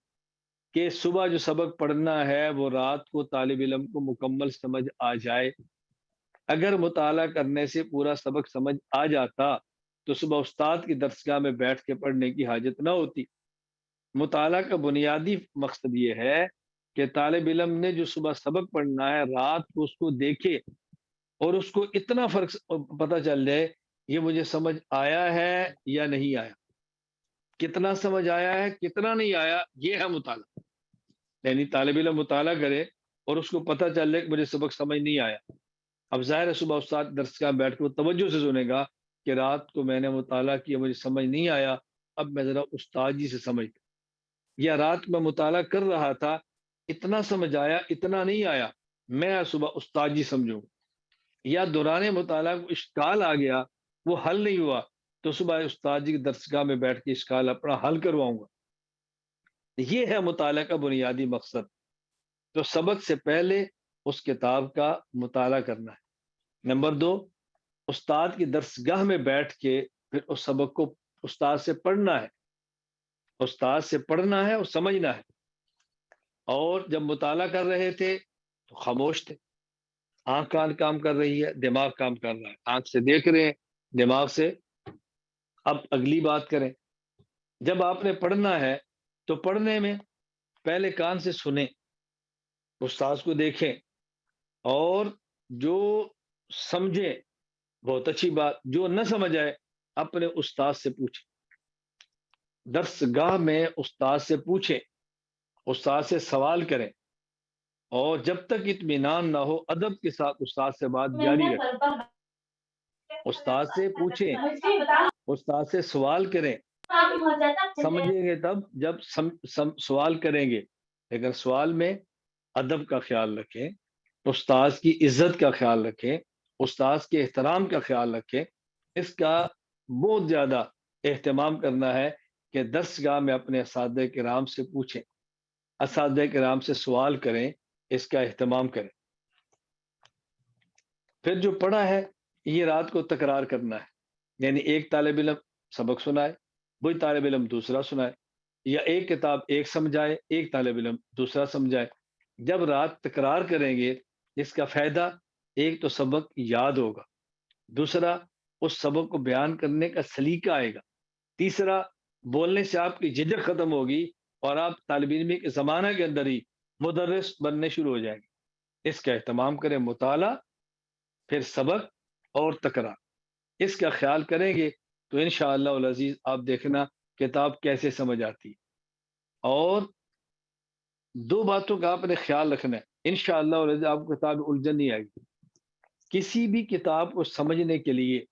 کہ صبح جو سبق پڑھنا ہے وہ رات کو طالب علم کو مکمل سمجھ آ جائے۔ اگر مطالعہ کرنے سے پورا سبق سمجھ آ جاتا تو صبح استاد کی درسگاہ میں بیٹھ کے پڑھنے کی حاجت نہ ہوتی۔ مطالعہ کا بنیادی مقصد یہ ہے کہ طالب علم نے جو صبح سبق پڑھنا ہے رات کو اس کو دیکھے اور اس کو اتنا فرق پتہ چل جائے یہ مجھے سمجھ آیا ہے یا نہیں آیا، کتنا سمجھ آیا ہے کتنا نہیں آیا، یہ ہے مطالعہ۔ یعنی طالب علم مطالعہ کرے اور اس کو پتہ چل جائے کہ مجھے سبق سمجھ نہیں آیا۔ اب ظاہر ہے صبح استاد درسگاہ بیٹھ کے وہ توجہ سے سنے گا کہ رات کو میں نے مطالعہ کیا مجھے سمجھ نہیں آیا، اب میں ذرا استاد جی سے سمجھ، یا رات میں مطالعہ کر رہا تھا اتنا سمجھ آیا اتنا نہیں آیا، میں صبح استاد جی سمجھوں، یا دوران مطالعہ کو اشکال آ گیا وہ حل نہیں ہوا تو صبح استاد جی کی درسگاہ میں بیٹھ کے اشکال اپنا حل کرواؤں گا۔ یہ ہے مطالعہ کا بنیادی مقصد۔ تو سبق سے پہلے اس کتاب کا مطالعہ کرنا ہے۔ نمبر 2، استاد کی درسگاہ میں بیٹھ کے پھر اس سبق کو استاد سے پڑھنا ہے، استاد سے پڑھنا ہے اور سمجھنا ہے۔ اور جب مطالعہ کر رہے تھے تو خاموش تھے، آنکھ کان کام کر رہی ہے، دماغ کام کر رہا ہے، آنکھ سے دیکھ رہے ہیں، دماغ سے اب اگلی بات کریں۔ جب آپ نے پڑھنا ہے تو پڑھنے میں پہلے کان سے سنیں، استاد کو دیکھیں، اور جو سمجھے بہت اچھی بات، جو نہ سمجھ آئے اپنے استاد سے پوچھیں، درسگاہ میں استاد سے پوچھیں، استاد سے سوال کریں، اور جب تک اطمینان نہ ہو ادب کے ساتھ استاد سے بات جاری رکھیں۔ استاد سے پوچھیں، استاد سے سوال کریں، سمجھیں گے تب جب سوال کریں گے، لیکن سوال میں ادب کا خیال رکھیں، استاد کی عزت کا خیال رکھیں، استاد کے احترام کا خیال رکھیں۔ اس کا بہت زیادہ اہتمام کرنا ہے کہ درسگاہ میں اپنے اساتذہ کرام سے پوچھیں، اساتذہ کرام سے سوال کریں، اس کا اہتمام کریں۔ پھر جو پڑھا ہے یہ رات کو تکرار کرنا ہے، یعنی ایک طالب علم سبق سنائے، وہی طالب علم دوسرا سنائے، یا ایک کتاب ایک سمجھائے، ایک طالب علم دوسرا سمجھائے۔ جب رات تکرار کریں گے اس کا فائدہ، ایک تو سبق یاد ہوگا، دوسرا اس سبق کو بیان کرنے کا سلیقہ آئے گا، تیسرا بولنے سے آپ کی جھجک ختم ہوگی اور آپ طالب علمی کے زمانہ کے اندر ہی مدرس بننے شروع ہو جائیں گے۔ اس کا اہتمام کریں، مطالعہ، پھر سبق اور تکرار، اس کا خیال کریں گے تو انشاءاللہ العزیز آپ دیکھنا کتاب کیسے سمجھ آتی ہے۔ اور دو باتوں کا آپ نے خیال رکھنا ہے، انشاءاللہ العزیز آپ کو کتاب الجھن نہیں آئے گی۔ کسی بھی کتاب کو سمجھنے کے لیے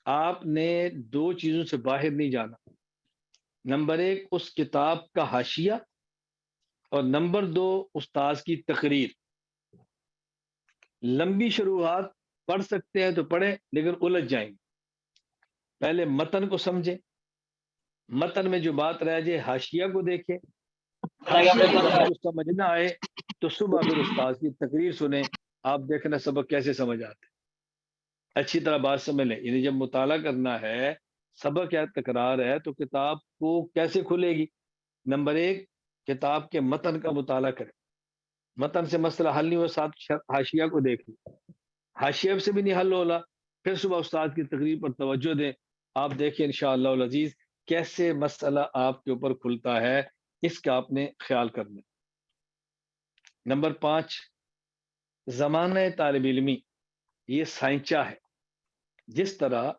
آپ نے دو چیزوں سے باہر نہیں جانا، نمبر 1 اس کتاب کا حاشیہ، اور نمبر 2 استاذ کی تقریر۔ لمبی شروحات پڑھ سکتے ہیں تو پڑھیں لیکن الجھ جائیں گے، پہلے متن کو سمجھے، متن میں جو بات رہ جائے حاشیہ کو دیکھیں، حاشیہ کو جب کچھ سمجھ نہ آئے تو صبح پھر استاد کی تقریر سنیں، آپ دیکھنا سبق کیسے سمجھ آتے، اچھی طرح بات سمجھ لیں۔ یعنی جب مطالعہ کرنا ہے، سبق یا تکرار ہے، تو کتاب کو کیسے کھلے گی؟ نمبر ایک، کتاب کے متن کا مطالعہ کریں، متن سے مسئلہ حل نہیں ہوا، ساتھ حاشیہ کو دیکھ لیں، حاشیہ سے بھی نہیں حل ہوگا، پھر صبح استاد کی تقریر پر توجہ دیں، آپ دیکھیں انشاءاللہ العزیز کیسے مسئلہ آپ کے اوپر کھلتا ہے، اس کا آپ نے خیال کرنا۔ نمبر 5، زمانہ طالب علمی یہ سائنچہ ہے۔ جس طرح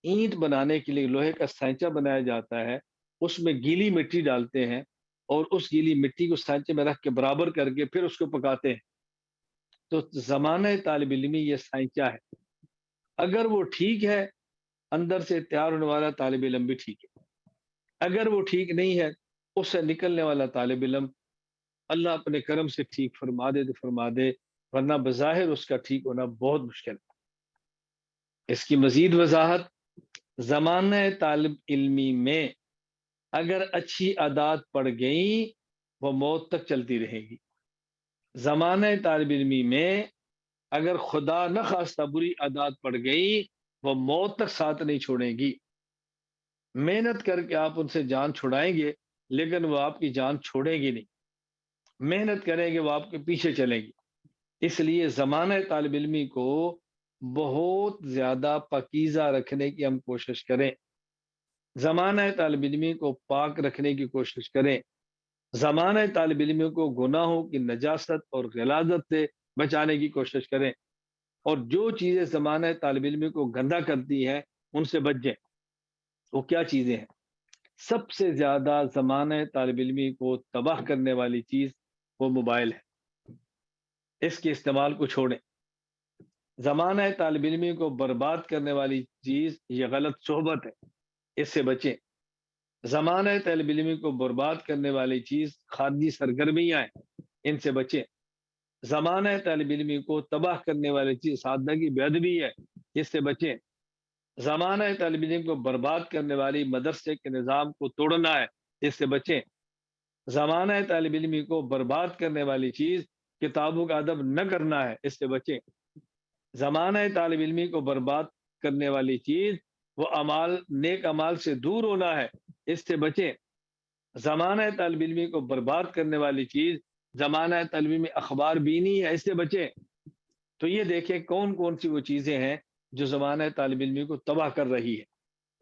اینٹ بنانے کے لیے لوہے کا سائنچہ بنایا جاتا ہے، اس میں گیلی مٹی ڈالتے ہیں اور اس گیلی مٹی کو سائنچے میں رکھ کے برابر کر کے پھر اس کو پکاتے ہیں، تو زمانہ طالب علمی یہ سائنچہ ہے، اگر وہ ٹھیک ہے اندر سے تیار ہونے والا طالب علم بھی ٹھیک ہے، اگر وہ ٹھیک نہیں ہے اس سے نکلنے والا طالب علم اللہ اپنے کرم سے ٹھیک فرما دے تو فرما دے، ورنہ بظاہر اس کا ٹھیک ہونا بہت مشکل ہے۔ اس کی مزید وضاحت، زمانہ طالب علمی میں اگر اچھی عادات پڑ گئیں وہ موت تک چلتی رہے گی، زمانہ طالب علمی میں اگر خدا نہ خواستہ بری عادات پڑ گئی وہ موت تک ساتھ نہیں چھوڑے گی۔ محنت کر کے آپ ان سے جان چھڑائیں گے لیکن وہ آپ کی جان چھوڑیں گی نہیں، محنت کریں گے وہ آپ کے پیچھے چلیں گی۔ اس لیے زمانہ طالب علمی کو بہت زیادہ پاکیزہ رکھنے کی ہم کوشش کریں، زمانہ طالب علمی کو پاک رکھنے کی کوشش کریں، زمانہ طالب علمی کو گناہوں کی نجاست اور غلاظت سے بچانے کی کوشش کریں، اور جو چیزیں زمانہ طالب علمی کو گندا کرتی ہیں ان سے بچ جائیں۔ وہ کیا چیزیں ہیں؟ سب سے زیادہ زمانہ طالب علمی کو تباہ کرنے والی چیز وہ موبائل ہے، اس کے استعمال کو چھوڑیں۔ زمانہ طالب علمی کو برباد کرنے والی چیز یہ غلط صحبت ہے، اس سے بچیں۔ زمانہ طالب علمی کو برباد کرنے والی چیز خارجی سرگرمیاں ہیں، ان سے بچیں۔ زمانہ طالب علمی کو تباہ کرنے والی چیز سادگی بے ادبی ہے، اس سے بچیں۔ زمانہ طالب علم کو برباد کرنے والی مدرسے کے نظام کو توڑنا ہے، اس سے بچیں۔ زمانہ طالب علمی کو برباد کرنے والی چیز کتابوں کا ادب نہ کرنا ہے، اس سے بچیں۔ زمانہ طالب علمی کو برباد کرنے والی چیز وہ اعمال، نیک اعمال سے دور ہونا ہے، اس سے بچیں۔ زمانہ طالب علمی کو برباد کرنے والی چیز زمانہ طالب علمی اخبار بینی ہے، اس سے بچیں۔ تو یہ دیکھیں کون کون سی وہ چیزیں ہیں جو زمانہ طالب علمی کو تباہ کر رہی ہے،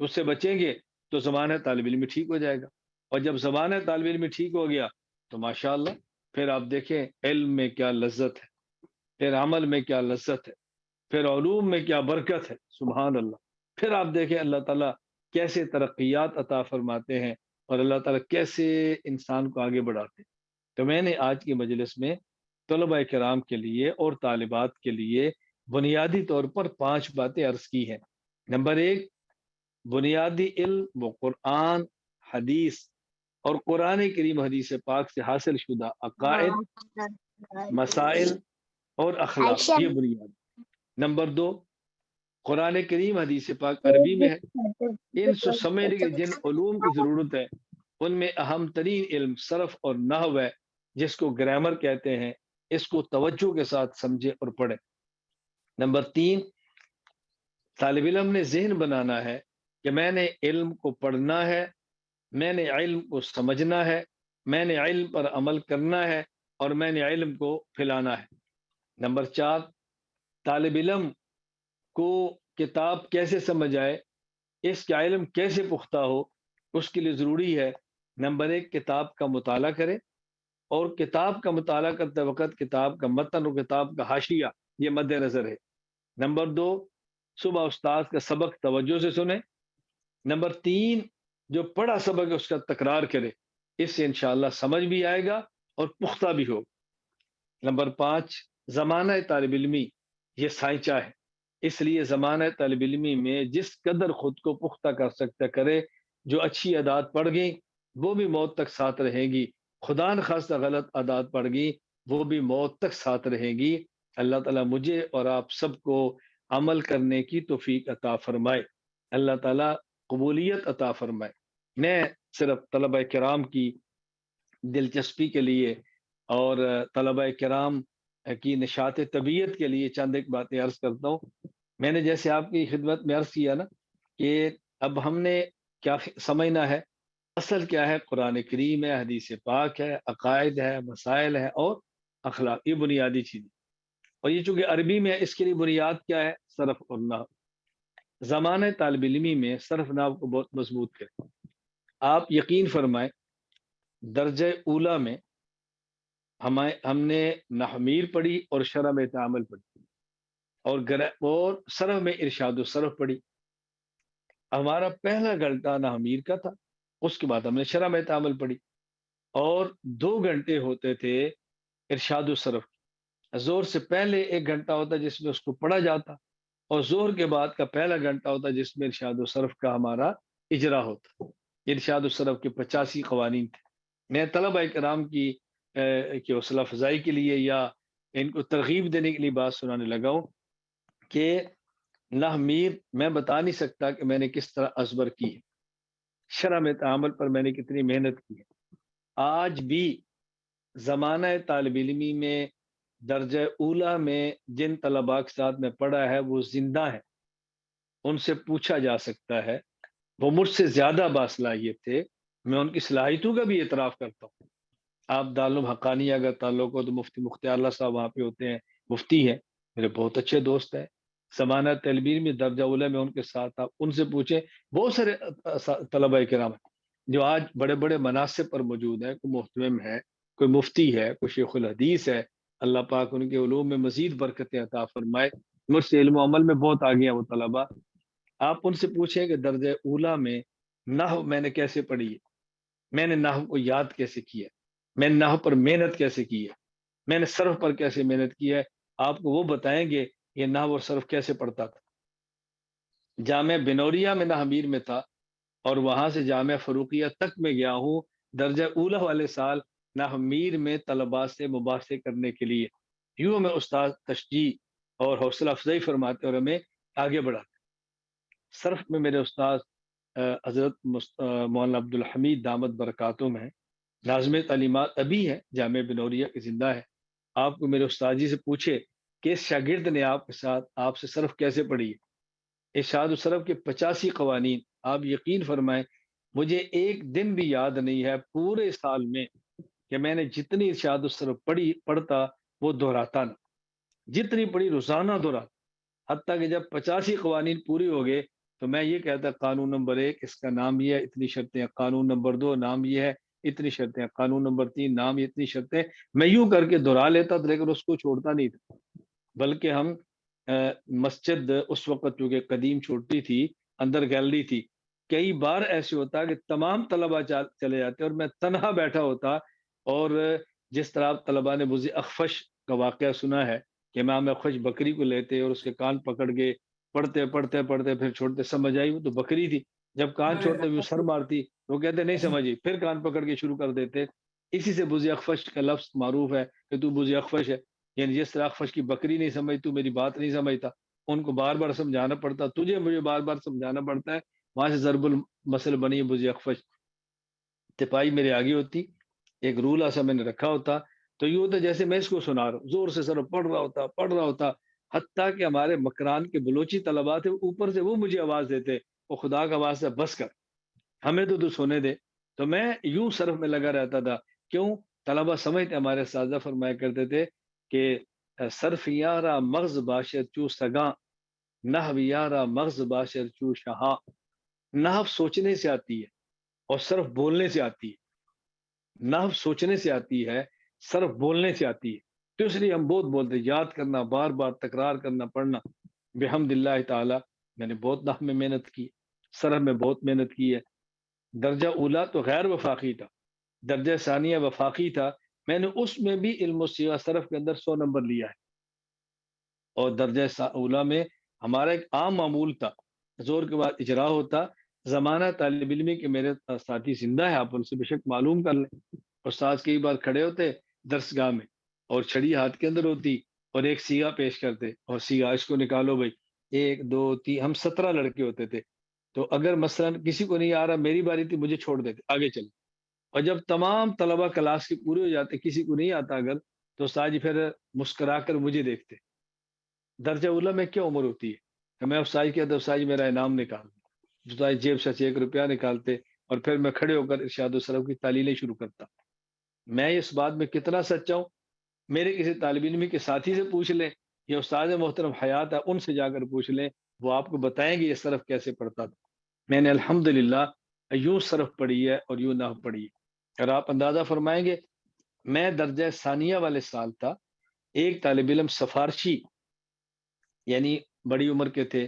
اس سے بچیں گے تو زمانہ طالب علمی ٹھیک ہو جائے گا، اور جب زمانہ طالب علمی ٹھیک ہو گیا تو ماشاءاللہ پھر آپ دیکھیں علم میں کیا لذت ہے، پھر عمل میں کیا لذت ہے، پھر علوم میں کیا برکت ہے، سبحان اللہ۔ پھر آپ دیکھیں اللہ تعالیٰ کیسے ترقیات عطا فرماتے ہیں اور اللہ تعالیٰ کیسے انسان کو آگے بڑھاتے ہیں۔ تو میں نے آج کی مجلس میں طلباء کرام کے لیے اور طالبات کے لیے بنیادی طور پر 5 باتیں عرض کی ہیں۔ نمبر 1، بنیادی علم و قرآن، حدیث اور قرآن کریم حدیث پاک سے حاصل شدہ عقائد، مسائل اور اخلاق، یہ بنیاد۔ نمبر 2، قرآن کریم حدیث پاک عربی میں ہے، ان سے سمجھنے کے جن علوم کی ضرورت ہے ان میں اہم ترین علم صرف اور نحو ہے، جس کو گرامر کہتے ہیں، اس کو توجہ کے ساتھ سمجھے اور پڑھیں۔ نمبر 3، طالب علم نے ذہن بنانا ہے کہ میں نے علم کو پڑھنا ہے، میں نے علم کو سمجھنا ہے، میں نے علم پر عمل کرنا ہے اور میں نے علم کو پھیلانا ہے۔ نمبر 4، طالب علم کو کتاب کیسے سمجھ آئے، اس کا علم کیسے پختہ ہو، اس کے لیے ضروری ہے نمبر 1، کتاب کا مطالعہ کرے، اور کتاب کا مطالعہ کرتے وقت کتاب کا متن اور کتاب کا حاشیہ یہ مد نظر ہے۔ نمبر 2، صبح استاد کا سبق توجہ سے سنیں۔ نمبر 3، جو پڑھا سبق ہے اس کا تکرار کرے، اس سے انشاءاللہ سمجھ بھی آئے گا اور پختہ بھی ہوگا۔ نمبر 5، زمانہ طالب علمی یہ سائنچہ ہے، اس لیے زمانہ طالب علمی میں جس قدر خود کو پختہ کر سکتا کرے، جو اچھی عادات پڑ گئی وہ بھی موت تک ساتھ رہے گی، خدا نخواستہ غلط عادات پڑ گئی وہ بھی موت تک ساتھ رہے گی۔ اللہ تعالیٰ مجھے اور آپ سب کو عمل کرنے کی توفیق عطا فرمائے۔ اللہ تعالیٰ قبولیت عطا فرمائے۔ میں صرف طلبہ کرام کی دلچسپی کے لیے اور طلبہ کرام کی نشاط طبیعت کے لیے چند ایک باتیں عرض کرتا ہوں۔ میں نے جیسے آپ کی خدمت میں عرض کیا نا کہ اب ہم نے کیا سمجھنا ہے، اصل کیا ہے، قرآن کریم ہے، حدیث پاک ہے، عقائد ہے، مسائل ہے اور اخلاق، یہ بنیادی چیزیں۔ اور یہ چونکہ عربی میں اس کے لیے بنیاد کیا ہے، صرف اور نحو۔ زمانہ طالب علمی میں صرف نحو کو بہت مضبوط کریں۔ آپ یقین فرمائیں درجہ اولا میں ہم نے نحمیر پڑھی اور شرح میں تعامل پڑھی اور صرف میں ارشاد و صرف پڑھی۔ ہمارا پہلا گھنٹہ نحمیر کا تھا، اس کے بعد ہم نے شرح میں تعامل پڑھی، اور 2 گھنٹے ہوتے تھے ارشاد و صرف۔ زور سے پہلے 1 گھنٹہ ہوتا جس میں اس کو پڑھا جاتا، اور زور کے بعد کا پہلا گھنٹہ ہوتا جس میں ارشاد و صرف کا ہمارا اجرا ہوتا۔ ارشاد و صرف کے 85 قوانین تھے۔ میں طلبہ کرام کی حوصلہ افزائی کے لیے یا ان کو ترغیب دینے کے لیے بات سنانے لگا ہوں کہ نحمیر میں بتا نہیں سکتا کہ میں نے کس طرح ازبر کی ہے، شرح میں تعامل پر میں نے کتنی محنت کی ہے۔ آج بھی زمانہ طالب علمی میں درجہ اولا میں جن طلباء کے ساتھ میں پڑھا ہے وہ زندہ ہے، ان سے پوچھا جا سکتا ہے، وہ مجھ سے زیادہ باصلاحیت تھے، میں ان کی صلاحیتوں کا بھی اعتراف کرتا ہوں۔ آپ دارالعلوم حقانیہ اگر تعلق ہو تو مفتی مختار اللہ صاحب وہاں پہ ہوتے ہیں، مفتی ہیں، میرے بہت اچھے دوست ہیں۔ زمانہ طالب علم میں درجہ اولا میں ان کے ساتھ آپ ان سے پوچھیں، بہت سارے طلبہ کرام جو آج بڑے بڑے مناصب پر موجود ہیں، کوئی محتمم ہے، کوئی مفتی ہے، کوئی شیخ الحدیث ہے، اللہ پاک ان کے علوم میں مزید برکتیں عطا فرمائے۔ مجھ سے علم و عمل میں بہت آگے ہیں وہ طلبہ۔ آپ ان سے پوچھیں کہ درجہ اولا میں نحو میں نے کیسے پڑھی ہے، میں نے نحو کو یاد کیسے کیا، میں نے نحو پر محنت کیسے کی ہے، میں نے صرف پر کیسے محنت کی ہے، آپ کو وہ بتائیں گے یہ نحو اور صرف کیسے پڑھتا تھا۔ جامعہ بنوریہ میں نحمیر میں تھا، اور وہاں سے جامعہ فروقیہ تک میں گیا ہوں درجہ اولا والے سال نحمیر میں طلباء سے مباحثے کرنے کے لیے۔ یوں میں استاد تشجیع اور حوصلہ افزائی فرماتے اور ہمیں آگے بڑھاتے۔ صرف میں میرے استاد حضرت مولانا عبدالحمید دامت برکاتہم ہیں، ناظم تعلیمات ابھی ہے، جامعہ بنوریہ کے زندہ ہے۔ آپ کو میرے استاد جی سے پوچھے کہ اس شاگرد نے آپ کے ساتھ آپ سے صرف کیسے پڑھی ہے، ارشاد و صرف کے 85 قوانین۔ آپ یقین فرمائیں مجھے ایک دن بھی یاد نہیں ہے پورے سال میں کہ میں نے جتنی ارشاد و صرف پڑھتا وہ دہراتا نہ، جتنی پڑھی روزانہ دہراتا، حتیٰ کہ جب 85 قوانین پوری ہو گئے تو میں یہ کہتا قانون نمبر 1 اس کا نام یہ ہے، اتنی شرطیں، قانون نمبر 2 نام یہ ہے، اتنی شرطیں، قانون نمبر 3 نام یہ اتنی شرطیں، میں یوں کر کے دہرا لیتا تھا، لیکن اس کو چھوڑتا نہیں تھا۔ بلکہ ہم مسجد اس وقت چونکہ قدیم چھوٹی تھی، اندر گیلری تھی، کئی بار ایسے ہوتا کہ تمام طلبہ چلے جاتے اور میں تنہا بیٹھا ہوتا، اور جس طرح طلبہ نے بزی اخفش کا واقعہ سنا ہے کہ امام اخفش بکری کو لیتے اور اس کے کان پکڑ کے پڑھتے پڑھتے پڑھتے پھر چھوڑتے، سمجھ آئی وہ تو بکری تھی، جب کان چھوڑتے وہ سر مارتی، وہ کہتے نہیں سمجھی، پھر کان پکڑ کے شروع کر دیتے۔ اسی سے بزی اخفش کا لفظ معروف ہے کہ تو بزی اخفش ہے، یعنی جس طرح اخفش کی بکری نہیں سمجھ تو میری بات نہیں سمجھتا، ان کو بار بار سمجھانا پڑتا، تجھے مجھے بار بار سمجھانا پڑتا ہے، وہاں سے ضرب المثل بنی ہے بزی اخفش۔ تپائی میرے آگے ہوتی، ایک رول ایسا میں نے رکھا ہوتا، تو یہ ہوتا جیسے میں اس کو سنا رہا ہوں، زور سے سر پڑھ رہا ہوتا، حتیٰ کہ ہمارے مکران کے بلوچی طلباء تھے، اوپر سے وہ مجھے آواز دیتے، وہ خدا کا واسطہ بس کر، ہمیں تو سونے دے۔ تو میں یوں صرف میں لگا رہتا تھا، کیوں؟ طلباء سمجھتے، ہمارے اساتذہ فرمایا کرتے تھے کہ صرف یارا مغز باشر چو سگاں، نحو یارا مغز باشر چو شہاں۔ نحو سوچنے سے آتی ہے اور صرف بولنے سے آتی ہے، نحو سوچنے سے آتی ہے، صرف بولنے سے آتی ہے، تو اس لیے ہم بہت بولتے، یاد کرنا، بار بار تکرار کرنا، پڑھنا۔ بحمد اللہ تعالی میں نے بہت نحو میں محنت کی، صرف میں بہت محنت کی ہے۔ درجہ اولا تو غیر وفاقی تھا، درجہ ثانیہ وفاقی تھا، میں نے اس میں بھی علم و صیغہ صرف کے اندر 100 نمبر لیا ہے۔ اور درجہ اولا میں ہمارا ایک عام معمول تھا، زور کے بعد اجرا ہوتا۔ زمانہ طالب علمی کے میرے ساتھی زندہ ہے، آپ ان سے بے شک معلوم کر لیں، استاد کئی بار کھڑے ہوتے درسگاہ میں اور چھڑی ہاتھ کے اندر ہوتی اور ایک سیگا پیش کرتے، اور سیگا اس کو نکالو بھائی، 1 2 3، ہم 17 لڑکے ہوتے تھے، تو اگر مثلاً کسی کو نہیں آ رہا، میری باری تھی، مجھے چھوڑ دیتے، آگے چلے. اور جب تمام طلبہ کلاس کے پورے ہو جاتے، کسی کو نہیں آتا اگر، تو استاد جی پھر مسکرا کر مجھے دیکھتے. درجہ اولا میں کیا عمر ہوتی ہے کہ میں استاد جی کہتا، استاد جی میرا انعام نکال. استاد جی جیب سے 1 روپیہ نکالتے اور پھر میں کھڑے ہو کر ارشاد السلام کی تعلیلیں شروع کرتا. میں اس بات میں کتنا سچا ہوں، میرے کسی طالب علم کے ساتھی سے پوچھ لیں، یا استاد محترم حیات ہے ان سے جا کر پوچھ لیں، وہ آپ کو بتائیں گے یہ صرف کیسے پڑھتا تھا. میں نے الحمدللہ یوں صرف پڑھی ہے اور یوں نہ پڑھی ہے. اور آپ اندازہ فرمائیں گے، میں درجہ ثانیہ والے سال تھا، ایک طالب علم سفارشی، یعنی بڑی عمر کے تھے،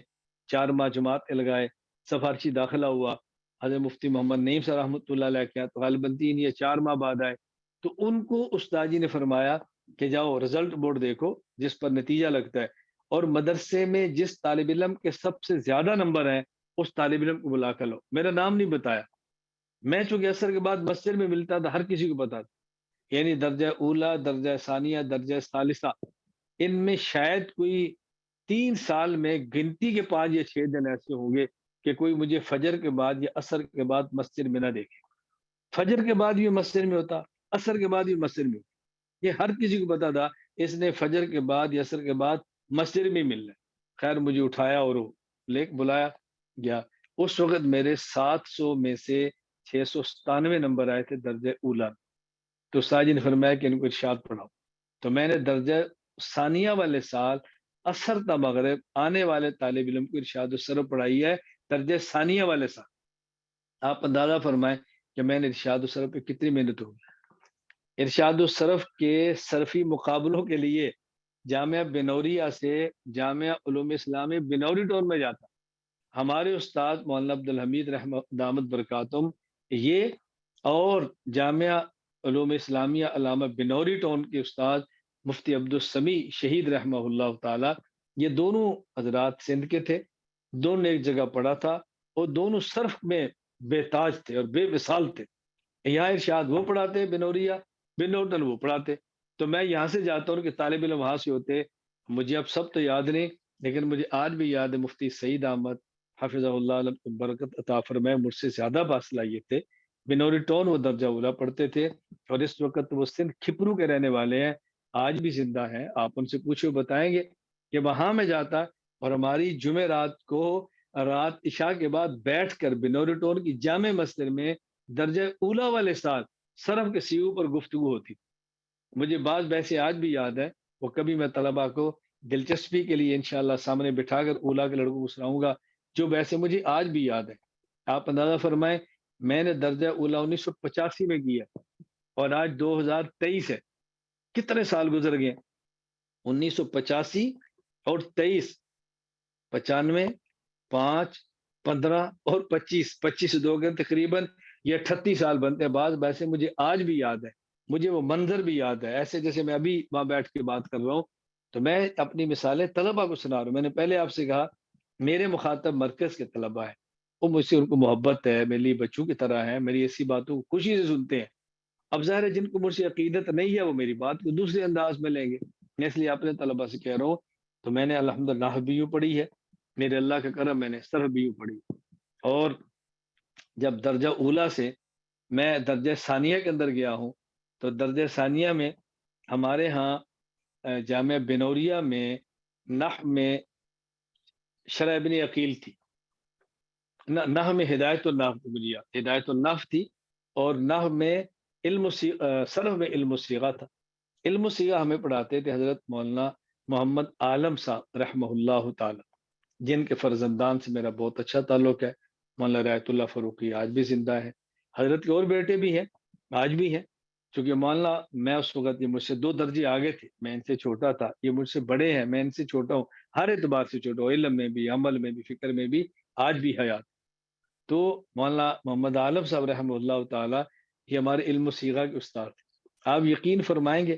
4 ماہ جماعت کے لگائے، سفارشی داخلہ ہوا، حضرت مفتی محمد نعیم صاحب رحمۃ اللہ علیہ کیا، تو غالباً 3 یا 4 ماہ بعد آئے. تو ان کو استاد جی نے فرمایا کہ جاؤ رزلٹ بورڈ دیکھو جس پر نتیجہ لگتا ہے، اور مدرسے میں جس طالب علم کے سب سے زیادہ نمبر ہیں اس طالب علم کو بلا کر لو. میرا نام نہیں بتایا، میں چونکہ اثر کے بعد مسجد میں ملتا تھا، ہر کسی کو پتا تھا، یعنی درجہ اولا، درجہ ثانیہ، درجہ ثالثہ، ان میں شاید کوئی 3 سال میں گنتی کے 5 یا 6 دن ایسے ہوں گے کہ کوئی مجھے فجر کے بعد یا عصر کے بعد مسجد میں نہ دیکھے. فجر کے بعد بھی مسجد میں ہوتا، عصر کے بعد بھی مسجد میں ہوتا، یہ ہر کسی کو پتا تھا اس نے فجر کے بعد یا عصر کے بعد مسجد میں ملنا ہے. خیر مجھے اٹھایا اور لے بلایا گیا. اس وقت میرے 700 میں سے 697 نمبر آئے تھے درجہ اولا. تو استاد جی نے فرمایا کہ ان کو ارشاد پڑھاؤ. تو میں نے درجہ ثانیہ والے سال عصر تا مغرب آنے والے طالب علم کو ارشاد الصرف پڑھائی ہے، درجہ ثانیہ والے سال. آپ اندازہ فرمائیں کہ میں نے ارشاد الصرف پہ کتنی محنت ہوگی. ارشاد الصرف کے صرفی مقابلوں کے لیے جامعہ بنوریہ سے جامعہ علوم اسلامی بنوری ٹون میں جاتا. ہمارے استاد مولانا عبدالحمید رحمہ دامت برکاتم یہ، اور جامعہ علوم اسلامیہ علامہ بنوری ٹون کے استاد مفتی عبدالسمیع شہید رحمہ اللہ تعالی، یہ دونوں حضرات سندھ کے تھے، دونوں نے ایک جگہ پڑھا تھا، اور دونوں صرف میں بے تاج تھے اور بے مثال تھے. یہاں ارشاد وہ پڑھاتے بنوریہ، بنوٹن وہ پڑھاتے. تو میں یہاں سے جاتا ہوں کہ طالب علم وہاں سے ہوتے. مجھے اب سب تو یاد نہیں، لیکن مجھے آج بھی یاد ہے مفتی سعید احمد حفظہ اللہ علیہ برکت عطا فرمائے مجھ سے زیادہ باصلاحیت تھے. بنوری ٹون وہ درجہ اولا پڑھتے تھے، اور اس وقت وہ سندھ کھپرو کے رہنے والے ہیں، آج بھی زندہ ہیں. آپ ان سے پوچھو بتائیں گے کہ وہاں میں جاتا اور ہماری جمعرات کو رات عشاء کے بعد بیٹھ کر بنوری ٹون کی جامع مسجد میں درجہ اولا والے سال صرف کے سیو پر گفتگو ہوتی. مجھے بعض بحثیں آج بھی یاد ہے، وہ کبھی میں طلبا کو دلچسپی کے لیے انشاءاللہ سامنے بٹھا کر اولا کے لڑکوں کو سناؤں گا، جو بحثیں مجھے آج بھی یاد ہے. آپ اندازہ فرمائیں میں نے درجہ اولا 1985 میں کیا اور آج 2023 ہے، کتنے سال گزر گئے. 1985 اور 23، 95، 5، 15 اور 25 دو گئے، تقریباً یہ 38 سال بنتے ہیں. بعض بحثیں مجھے آج بھی یاد ہے، مجھے وہ منظر بھی یاد ہے، ایسے جیسے میں ابھی وہاں بیٹھ کے بات کر رہا ہوں. تو میں اپنی مثالیں طلبا کو سنا رہا ہوں. میں نے پہلے آپ سے کہا میرے مخاطب مرکز کے طلبا ہیں، وہ مجھ سے ان کو محبت ہے، میرے لیے بچوں کی طرح ہیں، میری ایسی باتوں کو خوشی سے سنتے ہیں. اب ظاہر ہے جن کو مجھ سے عقیدت نہیں ہے وہ میری بات کو دوسرے انداز میں لیں گے. میں اس لیے اپنے طلبا سے کہہ رہا ہوں. تو میں نے الحمدللہ نحو بھی یوں پڑھی ہے، میرے اللہ کا کرم، میں نے صرف بھی یوں پڑھی. اور جب درجہ اولا سے میں درجہ ثانیہ کے اندر گیا ہوں، تو درجہ ثانیہ میں ہمارے ہاں جامعہ بنوریہ میں نحو میں شرح ابن عقیل تھی، نحو میں ہدایت النحو تھی، ہدایت النحو تھی، اور نحو میں صرف میں علم الصیغہ تھا. علم الصیغہ ہمیں پڑھاتے تھے حضرت مولانا محمد عالم صاحب رحمہ اللہ تعالی، جن کے فرزندان سے میرا بہت اچھا تعلق ہے. مولانا رایت اللہ فاروقی آج بھی زندہ ہے، حضرت کے اور بیٹے بھی ہیں آج بھی ہیں. چونکہ مولانا میں اس وقت یہ مجھ سے 2 درجے آگے تھے، میں ان سے چھوٹا تھا، یہ مجھ سے بڑے ہیں، میں ان سے چھوٹا ہوں، ہر اعتبار سے چھوٹا ہوں، علم میں بھی، عمل میں بھی، فکر میں بھی، آج بھی حیات. تو مولانا محمد عالم صاحب رحمہ اللہ تعالی یہ ہمارے علم الصیغہ کے استاد تھے. آپ یقین فرمائیں گے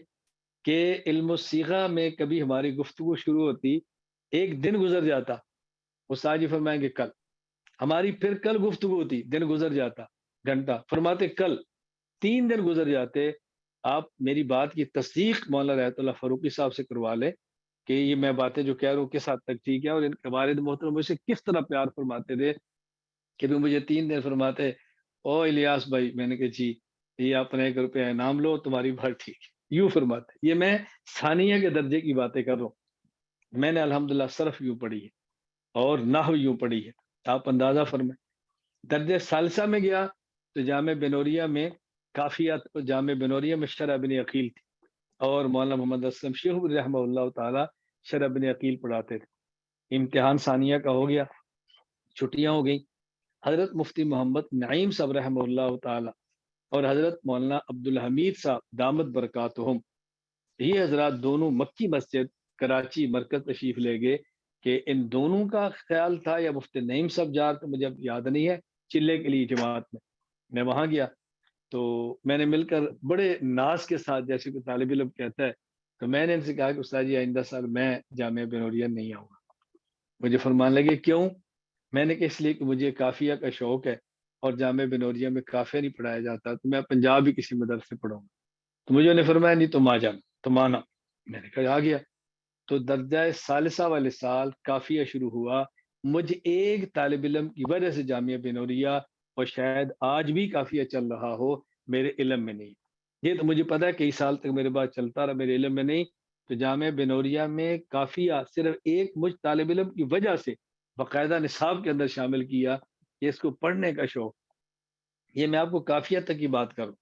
کہ علم الصیغہ میں کبھی ہماری گفتگو شروع ہوتی، ایک دن گزر جاتا، استاد جی فرمائیں گے کل، ہماری پھر کل گفتگو ہوتی، دن گزر جاتا، گھنٹہ، فرماتے کل، 3 دن گزر جاتے. آپ میری بات کی تصدیق مولانا رایت اللہ فاروقی صاحب سے کروا لیں کہ یہ میں باتیں جو کہہ رہا ہوں کس حد تک ٹھیک ہے، اور ان کے والد محترم مجھ سے کس طرح پیار فرماتے تھے. کہ بھی مجھے 3 دن فرماتے او الیاس بھائی، میں نے کہا جی، یہ اپنا 1 روپیہ انعام لو، تمہاری بات ٹھیک ہے، یوں فرماتے۔ یہ میں ثانیہ کے درجے کی باتیں کر رہا ہوں۔ میں نے الحمدللہ صرف یوں پڑھی ہے اور نحو یوں پڑھی ہے، آپ اندازہ فرمائیں۔ درجہ ثالثہ میں گیا تو جامع بنوریہ میں کافیہ، جامع بنوریہ میں شرح بن عقیل تھی، اور مولانا محمد اسلم شیخ رحمہ اللہ تعالی شرح بن عقیل پڑھاتے تھے۔ امتحان ثانیہ کا ہو گیا، چھٹیاں ہو گئی۔ حضرت مفتی محمد نعیم صاحب رحمہ اللہ تعالی اور حضرت مولانا عبد الحمید صاحب دامت برکاتہم، یہ حضرات دونوں مکی مسجد کراچی مرکز تشریف لے گئے کہ ان دونوں کا خیال تھا یا مفتی نعیم صاحب جا رہے تھے، مجھے اب یاد نہیں ہے، چلے کے لیے جماعت میں وہاں گیا تو میں نے مل کر بڑے ناز کے ساتھ، جیسے کہ طالب علم کہتا ہے، تو میں نے ان سے کہا کہ استاد جی آئندہ سال میں جامعہ بنوریہ نہیں آؤں گا۔ مجھے فرمان لگے کیوں؟ میں نے کہا اس لیے کہ مجھے کافیہ کا شوق ہے اور جامعہ بنوریہ میں کافیہ نہیں پڑھایا جاتا، تو میں پنجاب ہی کسی مدرسے پڑھاؤں گا۔ تو مجھے انہیں فرمایا نہیں تم آ جانا، تم آنا۔ میں نے کہا آ گیا۔ تو درجہ ثالثہ والے سال کافیہ شروع ہوا، مجھے ایک طالب علم کی وجہ سے جامعہ بنوریہ، اور شاید آج بھی کافیہ چل رہا ہو، میرے علم میں نہیں۔ یہ تو مجھے پتا ہے کئی سال تک میرے بعد چلتا رہا، میرے علم میں نہیں۔ تو جامعہ بنوریہ میں کافیہ صرف ایک مجھ طالب علم کی وجہ سے باقاعدہ نصاب کے اندر شامل کیا کہ اس کو پڑھنے کا شوق۔ یہ میں آپ کو کافیہ تک کی بات کروں،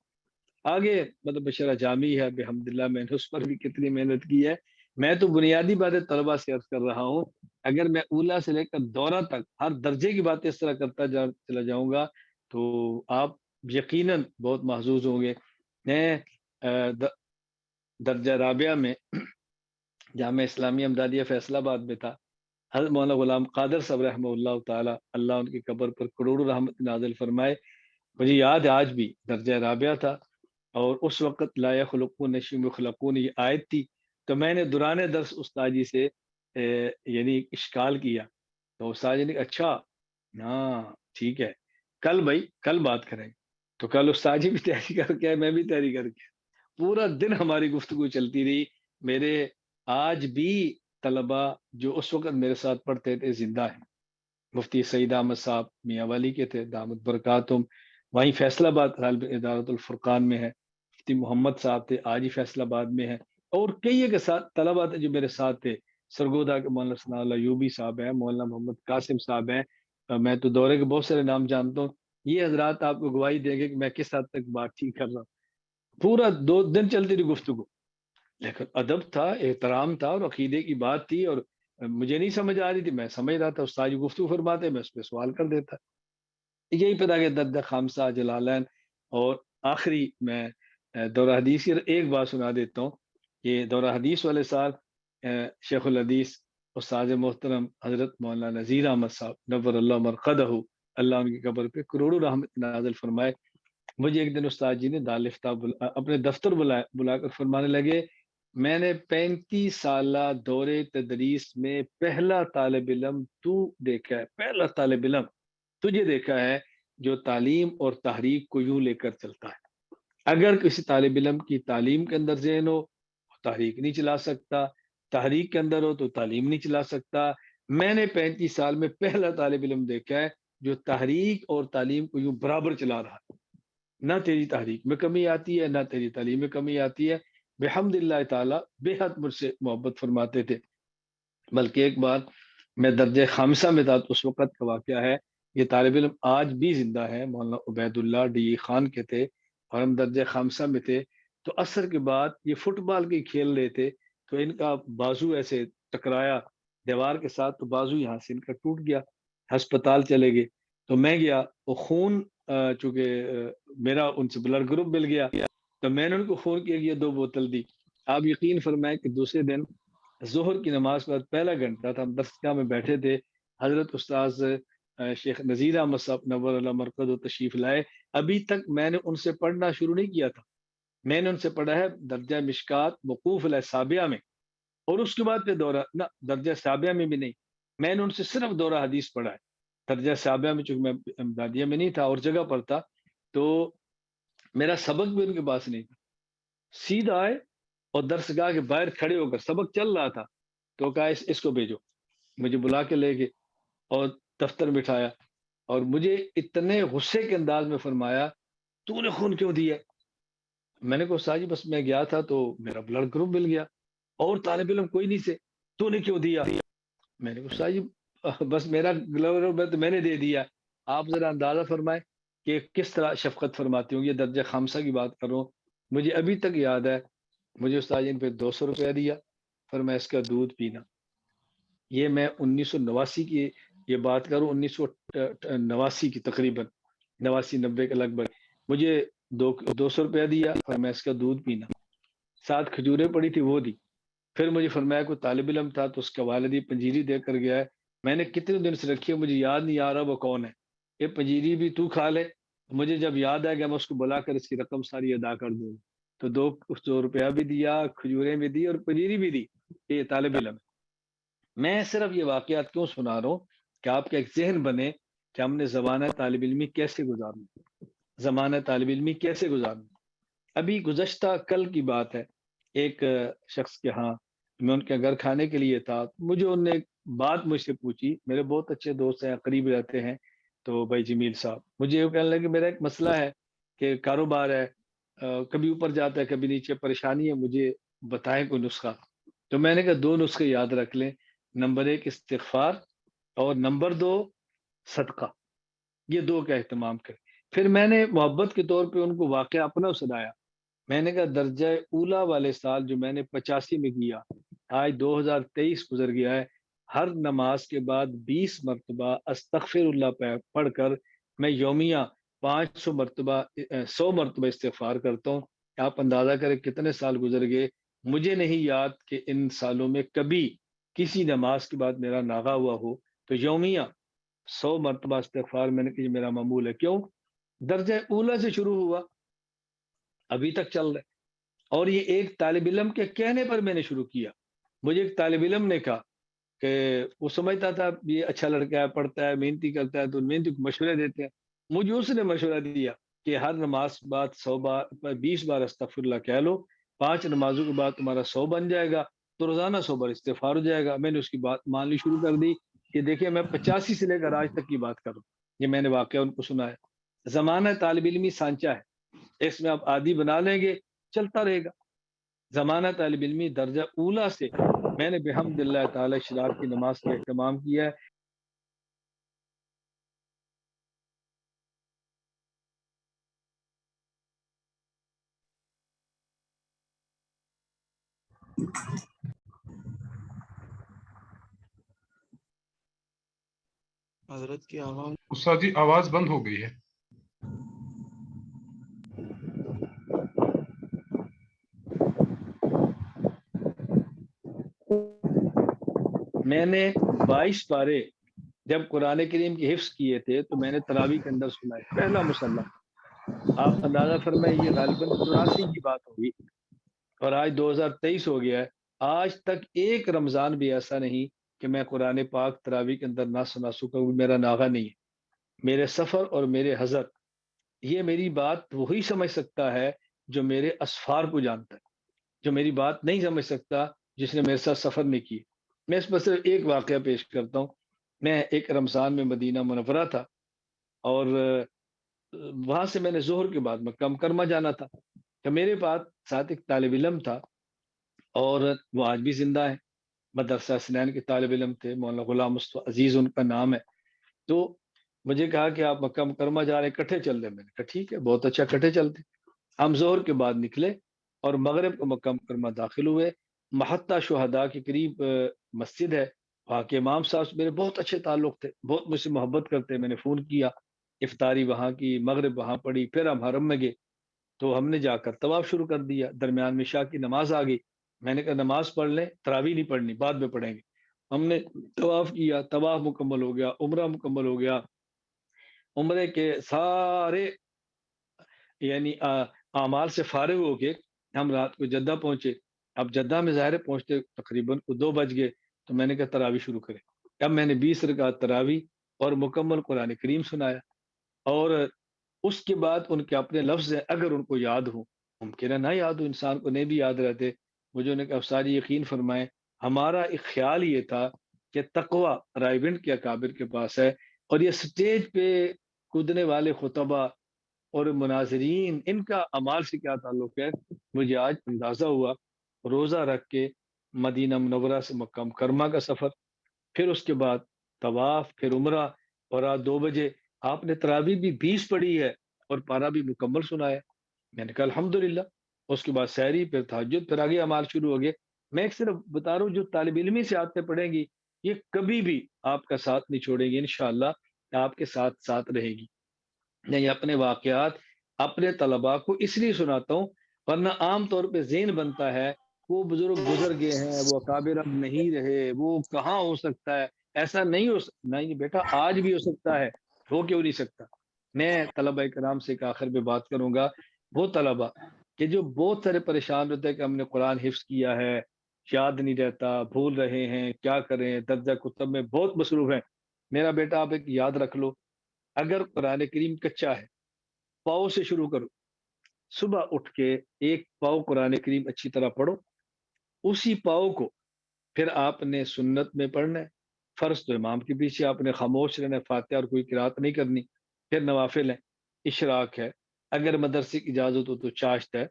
آگے مطلب بشرہ جامی ہے بحمدللہ، میں نے اس پر بھی کتنی محنت کی ہے۔ میں تو بنیادی باتیں طلبہ سے عرض کر رہا ہوں، اگر میں اولا سے لے کر دورہ تک ہر درجے کی باتیں اس طرح کرتا چلا جاؤں گا تو آپ یقیناً بہت محظوظ ہوں گے۔ میں درجہ رابعہ میں جامعہ اسلامیہ امدادیہ فیصلہ آباد میں تھا۔ حضرت مولانا غلام قادر صاحب رحمہ اللہ تعالی، اللہ ان کی قبر پر کروڑوں رحمت نازل فرمائے، مجھے یاد ہے آج بھی درجہ رابعہ تھا، اور اس وقت لا یخلقون نشیم یخلقون یہ آیت تھی۔ تو میں نے دوران درس استاد جی سے یعنی اشکال کیا، تو استاد جی نے کہا اچھا ہاں ٹھیک ہے، کل بھائی کل بات کریں گے۔ تو کل استاد جی بھی تیاری کر کے، میں بھی تیاری کر کے، پورا دن ہماری گفتگو چلتی رہی۔ میرے آج بھی طلبہ جو اس وقت میرے ساتھ پڑھتے تھے زندہ ہیں۔ مفتی سعید احمد صاحب میاں والی کے تھے دامت برکاتہم، وہیں فیصلہ آباد ادارت الفرقان میں ہے۔ مفتی محمد صاحب تھے، آج ہی فیصلہ آباد میں ہیں، اور کئی کے ساتھ طلبہ تھے جو میرے ساتھ تھے۔ سرگودا کے مولانا ثناء اللہ ایوبی صاحب ہیں، مولانا محمد قاسم صاحب ہیں، میں تو دورے کے بہت سارے نام جانتا ہوں۔ یہ حضرات آپ کو گواہی دیں گے کہ میں کس حد تک بات ٹھیک کر رہا ہوں۔ پورا 2 دن چلتی رہی گفتگو، لیکن ادب تھا، احترام تھا، اور عقیدے کی بات تھی، اور مجھے نہیں سمجھ آ رہی تھی، میں سمجھ رہا تھا، استاد جی گفتگو فرماتے، میں اس پہ سوال کر دیتا۔ یہی پتا کہ درجہ خامسہ جلالین، اور آخری میں دورہ حدیث کی ایک بات سنا دیتا ہوں۔ یہ دورہ حدیث والے سال شیخ الحدیث استاد محترم حضرت مولانا نذیر احمد صاحب نور اللہ مرقدہ، اللہ ان کی قبر پہ کروڑوں رحمت نازل فرمائے، مجھے ایک دن استاد جی نے دارالفتاح اپنے دفتر بلا کر فرمانے لگے، میں نے 35 سالہ دورے تدریس میں پہلا طالب علم تو دیکھا ہے، پہلا طالب علم تجھے دیکھا ہے جو تعلیم اور تحریک کو یوں لے کر چلتا ہے۔ اگر کسی طالب علم کی تعلیم کے اندر ذہن ہو، تحریک نہیں چلا سکتا، تحریک کے اندر ہو تو تعلیم نہیں چلا سکتا۔ میں نے 35 سال میں پہلا طالب علم دیکھا ہے جو تحریک اور تعلیم کو یوں برابر چلا رہا ہے، نہ تیری تحریک میں کمی آتی ہے، نہ تیری تعلیم میں کمی آتی ہے۔ بحمد اللہ تعالیٰ بے حد مجھ سے محبت فرماتے تھے۔ بلکہ ایک بار میں درجہ خامسہ میں تھا، اس وقت کا واقعہ ہے، یہ طالب علم آج بھی زندہ ہے، مولانا عبید اللہ ڈی خان کے تھے، اور ہم درجہ خامسہ میں تھے۔ تو عصر کے بعد یہ فٹ بال کے کھیل رہے تھے، تو ان کا بازو ایسے ٹکرایا دیوار کے ساتھ، تو بازو یہاں سے ان کا ٹوٹ گیا، ہسپتال چلے گئے۔ تو میں گیا، وہ خون چونکہ میرا ان سے بلڈ گروپ مل گیا، تو میں نے ان کو خون کی 2 بوتل دی۔ آپ یقین فرمائیں کہ دوسرے دن ظہر کی نماز بعد پہلا گھنٹہ تھا، ہم درسگاہ میں بیٹھے تھے، حضرت استاذ شیخ نذیر احمد صاحب نور اللہ مرقد و تشریف لائے۔ ابھی تک میں نے ان سے پڑھنا شروع نہیں کیا تھا، میں نے ان سے پڑھا ہے درجہ مشکات وقوف سابعہ میں، اور اس کے بعد پھر دورہ نہ درجہ سابعہ میں بھی نہیں، میں نے ان سے صرف دورہ حدیث پڑھا ہے۔ درجہ سابعہ میں چونکہ میں امدادیہ میں نہیں تھا اور جگہ پر تھا، تو میرا سبق بھی ان کے پاس نہیں تھا۔ سیدھا آئے اور درسگاہ کے باہر کھڑے ہو کر، سبق چل رہا تھا، تو کہا اس کو بھیجو، مجھے بلا کے لے گئے اور دفتر بٹھایا، اور مجھے اتنے غصے کے انداز میں فرمایا تو نے خون کیوں دیا؟ میں نے کہا استاد جی بس میں گیا تھا تو میرا بلڈ گروپ مل گیا اور طالب علم کوئی نہیں سے، تو نے کیوں دیا؟ میں نے کہا استاد جی بس میرا بلڈ گروپ تو میں نے دے دیا۔ آپ ذرا اندازہ فرمائیں کہ کس طرح شفقت فرماتی ہوں، یہ درجہ خامسہ کی بات کر رہا ہوں۔ مجھے ابھی تک یاد ہے، مجھے استاد جی نے پہ 200 روپیہ دیا، پھر میں اس کا دودھ پینا۔ یہ میں 1989 کی یہ بات کروں، 1989 کی تقریباً 89-90 کے لگ بھگ، مجھے 200 روپیہ دیا اور میں اس کا دودھ پینا، ساتھ کھجوریں پڑی تھی وہ دی۔ پھر مجھے فرمایا کوئی طالب علم تھا تو اس کا والدی پنجیری دے کر گیا ہے، میں نے کتنے دن سے رکھی ہے مجھے یاد نہیں آ رہا وہ کون ہے، یہ پنجیری بھی تو کھا لے، مجھے جب یاد آئے گا میں اس کو بلا کر اس کی رقم ساری ادا کر دوں۔ تو 200 روپیہ بھی دیا، کھجوریں بھی دی اور پنجیری بھی دی، یہ طالب علم ہے۔ میں صرف یہ واقعات کیوں سنا رہا ہوں کہ آپ کا ایک ذہن بنے کہ ہم نے زمانہ طالب علمی کیسے گزارنا، زمانہ طالب علمی کیسے گزارنا۔ ابھی گزشتہ کل کی بات ہے، ایک شخص کے ہاں میں ان کے گھر کھانے کے لیے تھا، مجھے انہوں نے ایک بات مجھ سے پوچھی، میرے بہت اچھے دوست ہیں، قریب رہتے ہیں، تو بھائی جمیل صاحب مجھے یہ کہنے لگے میرا ایک مسئلہ ہے کہ کاروبار ہے، کبھی اوپر جاتا ہے کبھی نیچے، پریشانی ہے، مجھے بتائیں کوئی نسخہ۔ تو میں نے کہا 2 نسخے یاد رکھ لیں، نمبر 1 استغفار اور نمبر 2 صدقہ، یہ 2 کا اہتمام کریں۔ پھر میں نے محبت کے طور پہ ان کو واقعہ اپنا سنایا، میں نے کہا درجہ اولا والے سال جو میں نے 85 میں کیا، آج 2023 گزر گیا ہے، ہر نماز کے بعد 20 مرتبہ استغفر اللہ پڑھ کر میں یومیہ 500 مرتبہ 100 مرتبہ استغفار کرتا ہوں۔ آپ اندازہ کریں کتنے سال گزر گئے، مجھے نہیں یاد کہ ان سالوں میں کبھی کسی نماز کے بعد میرا ناغہ ہوا ہو، تو یومیہ 100 مرتبہ استغفار میں نے کہ میرا معمول ہے۔ کیوں؟ درجہ اولا سے شروع ہوا، ابھی تک چل رہا ہے۔ اور یہ ایک طالب علم کے کہنے پر میں نے شروع کیا۔ مجھے ایک طالب علم نے کہا کہ وہ سمجھتا تھا یہ اچھا لڑکا ہے، پڑھتا ہے، محنتی کرتا ہے، تو محنتی کو مشورے دیتے ہیں۔ مجھے اس نے مشورہ دیا کہ ہر نماز کے بعد 100 بار 20 بار استغفر اللہ کہہ لو، 5 نمازوں کے بعد تمہارا 100 بن جائے گا، تو روزانہ 100 بار استغفار ہو جائے گا۔ میں نے اس کی بات ماننی شروع کر دی کہ دیکھیں میں 85 سے لے کر آج تک کی بات کروں، یہ میں نے واقعہ ان کو سنایا۔ زمانہ طالب علمی سانچہ ہے، اس میں آپ عادی بنا لیں گے چلتا رہے گا۔ زمانہ طالب علمی درجہ اولا سے میں نے بحمد اللہ تعالی اشراق کی نماز کا اہتمام کیا ہے۔ حضرت کی آواز استاد جی آواز بند ہو گئی ہے۔ میں نے 22 پارے جب قرآن کریم کی حفظ کیے تھے تو میں نے تراویح کے اندر سنا ہے، پہلا مسلح۔ آپ اندازہ فرمائیں یہ غالباً 84 کی بات ہوگی اور آج 2023 ہو گیا ہے، آج تک ایک رمضان بھی ایسا نہیں کہ میں قرآن پاک تراویح کے اندر نہ سنا سکوں، میرا ناغہ نہیں ہے۔ میرے سفر اور میرے حضرت، یہ میری بات وہی سمجھ سکتا ہے جو میرے اسفار کو جانتا ہے، جو میری بات نہیں سمجھ سکتا جس نے میرے ساتھ سفر نہیں کی۔ میں اس پر صرف ایک واقعہ پیش کرتا ہوں۔ میں ایک رمضان میں مدینہ منورہ تھا اور وہاں سے میں نے ظہر کے بعد مکہ مکرمہ جانا تھا، تو میرے پاس ساتھ ایک طالب علم تھا اور وہ آج بھی زندہ ہے، مدرسہ اسنین کے طالب علم تھے، مولانا غلام مصطفیٰ عزیز ان کا نام ہے۔ تو مجھے کہا کہ آپ مکہ مکرمہ جا رہے ہیں، کٹھے چل رہے ہیں۔ میں نے کہا ٹھیک ہے، بہت اچھا، کٹھے چلتے۔ ہم ظہر کے بعد نکلے اور مغرب کو مکہ مکرمہ داخل ہوئے۔ محطہ شہداء کے قریب مسجد ہے، وہاں کے امام صاحب سے میرے بہت اچھے تعلق تھے، بہت مجھ سے محبت کرتے۔ میں نے فون کیا، افطاری وہاں کی، مغرب وہاں پڑھی، پھر ہم حرم میں گئے تو ہم نے جا کر طواف شروع کر دیا۔ درمیان میں عشاء کی نماز آ گئی، میں نے کہا نماز پڑھ لیں، تراویح نہیں پڑھنی، بعد میں پڑھیں گے۔ ہم نے طواف کیا، طواف مکمل ہو گیا، عمرہ مکمل ہو گیا۔ عمرے کے سارے یعنی اعمال سے فارغ ہو کے ہم رات کو جدہ پہنچے۔ اب جدہ میں ظاہر پہنچتے تقریباً 2 بج گئے، تو میں نے کہا تراویح شروع کریں۔ اب میں نے 20 رکعت تراویح اور مکمل قرآن کریم سنایا، اور اس کے بعد ان کے اپنے لفظ ہیں، اگر ان کو یاد ہو، ممکن ہے نہ یاد ہو، انسان کو نہیں بھی یاد رہتے۔ مجھے انہوں نے کہا افساری یقین فرمائیں، ہمارا ایک خیال یہ تھا کہ تقوی رائے بنٹ کے اکابر کے پاس ہے، اور یہ سٹیج پہ کودنے والے خطبہ اور مناظرین، ان کا اعمال سے کیا تعلق ہے؟ مجھے آج اندازہ ہوا، روزہ رکھ کے مدینہ منورہ سے مکہ مکرمہ کا سفر، پھر اس کے بعد طواف، پھر عمرہ، اور رات 2 بجے آپ نے تراویح بھی 20 پڑھی ہے اور پارا بھی مکمل سنایا۔ میں نے کہا الحمدللہ۔ اس کے بعد سحری، پھر تہجد، پھر آگے اعمال شروع ہو گئے۔ میں ایک صرف بتا رہا ہوں، جو طالب علمی سے آتے پڑھیں گی، یہ کبھی بھی آپ کا ساتھ نہیں چھوڑیں گی، انشاءاللہ آپ کے ساتھ ساتھ رہے گی۔ میں یہ اپنے واقعات اپنے طلباء کو اس لیے سناتا ہوں، ورنہ عام طور پہ ذہن بنتا ہے وہ بزرگ گزر گئے ہیں، وہ اکابر اب نہیں رہے، وہ کہاں ہو سکتا ہے، ایسا نہیں ہو سکتا۔ نہیں بیٹا، آج بھی ہو سکتا ہے، ہو کیوں نہیں سکتا؟ میں طلبہ کرام سے ایک آخر میں بات کروں گا، وہ طلبہ کہ جو بہت سارے پریشان ہوتے ہیں کہ ہم نے قرآن حفظ کیا ہے، یاد نہیں رہتا، بھول رہے ہیں، کیا کریں، درجہ کتب میں بہت مصروف ہیں۔ میرا بیٹا، آپ ایک یاد رکھ لو، اگر قرآن کریم کچا ہے، پاؤ سے شروع کرو، صبح اٹھ کے ایک پاؤ قرآن کریم اچھی طرح پڑھو، اسی پاؤ کو پھر آپ نے سنت میں پڑھنا ہے، فرض تو امام کے پیچھے آپ نے خاموش رہنا ہے، فاتحہ اور کوئی قرات نہیں کرنی، پھر نوافل ہے، اشراق ہے، اگر مدرسے کی اجازت ہو تو چاشت ہے،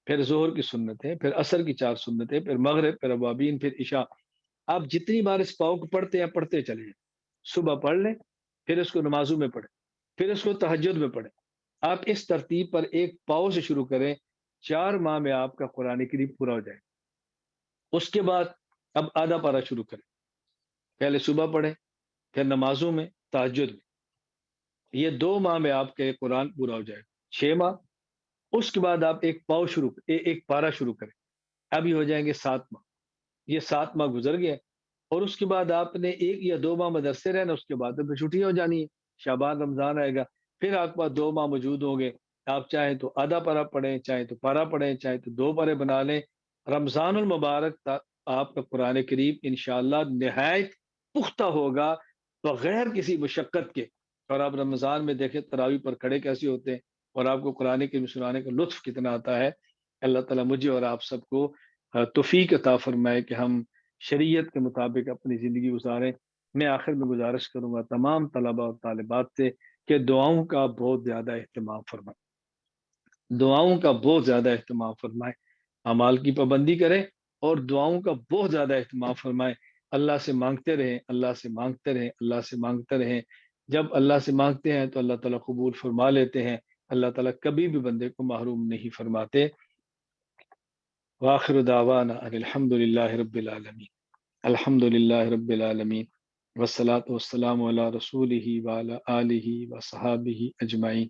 پھر ظہر کی سنت ہے، پھر عصر کی 4 سنتیں، پھر مغرب، پھر اوابین، پھر عشاء۔ آپ جتنی بار اس پاؤ کو پڑھتے ہیں پڑھتے چلے جائیں، صبح پڑھ لیں، پھر اس کو نمازوں میں پڑھیں، پھر اس کو تہجد میں پڑھیں۔ آپ اس ترتیب پر ایک پاؤ سے شروع کریں، 4 ماہ میں آپ کا قرآن کریم پورا ہو جائے۔ اس کے بعد اب آدھا پارا شروع کریں، پہلے صبح پڑھیں، پھر نمازوں میں، تہجد میں۔ یہ 2 ماہ میں آپ کے قرآن پورا ہو جائے، 6 ماہ۔ اس کے بعد آپ ایک پاؤ شروع ایک پارا شروع کریں، ابھی ہو جائیں گے 7 ماہ۔ یہ 7 ماہ گزر گئے، اور اس کے بعد آپ نے 1 یا 2 ماہ مدرسے رہنا، اس کے بعد پھر چھٹیاں ہو جانی ہے، شعبان رمضان آئے گا، پھر آپ کے پاس 2 ماہ موجود ہوں گے۔ آپ چاہیں تو آدھا پارا پڑھیں، چاہے تو پارا پڑھیں، چاہے تو 2 پارے بنا لیں۔ رمضان المبارک آپ کا قرآن کریم انشاءاللہ نہایت پختہ ہوگا، بغیر کسی مشقت کے۔ اور آپ رمضان میں دیکھیں تراویح پر کھڑے کیسے ہوتے ہیں، اور آپ کو قرآن کریم سنانے کا لطف کتنا آتا ہے۔ اللہ تعالیٰ مجھے اور آپ سب کو توفیق عطا فرمائے کہ ہم شریعت کے مطابق اپنی زندگی گزاریں۔ میں آخر میں گزارش کروں گا تمام طلبہ اور طالبات سے کہ دعاؤں کا بہت زیادہ اہتمام فرمائیں، دعاؤں کا بہت زیادہ اہتمام فرمائیں، اعمال کی پابندی کریں اور دعاؤں کا بہت زیادہ اہتمام فرمائیں۔ اللہ سے مانگتے رہیں، اللہ سے مانگتے رہیں، اللہ سے مانگتے رہیں۔ جب اللہ سے مانگتے ہیں تو اللہ تعالیٰ قبول فرما لیتے ہیں، اللہ تعالیٰ کبھی بھی بندے کو محروم نہیں فرماتے۔ وآخر دعوانا ان الحمد للہ رب العالمین، الحمد للہ رب العالمین، والصلاة والسلام علی رسولہ وعلی آلہ وصحابہ اجمعین۔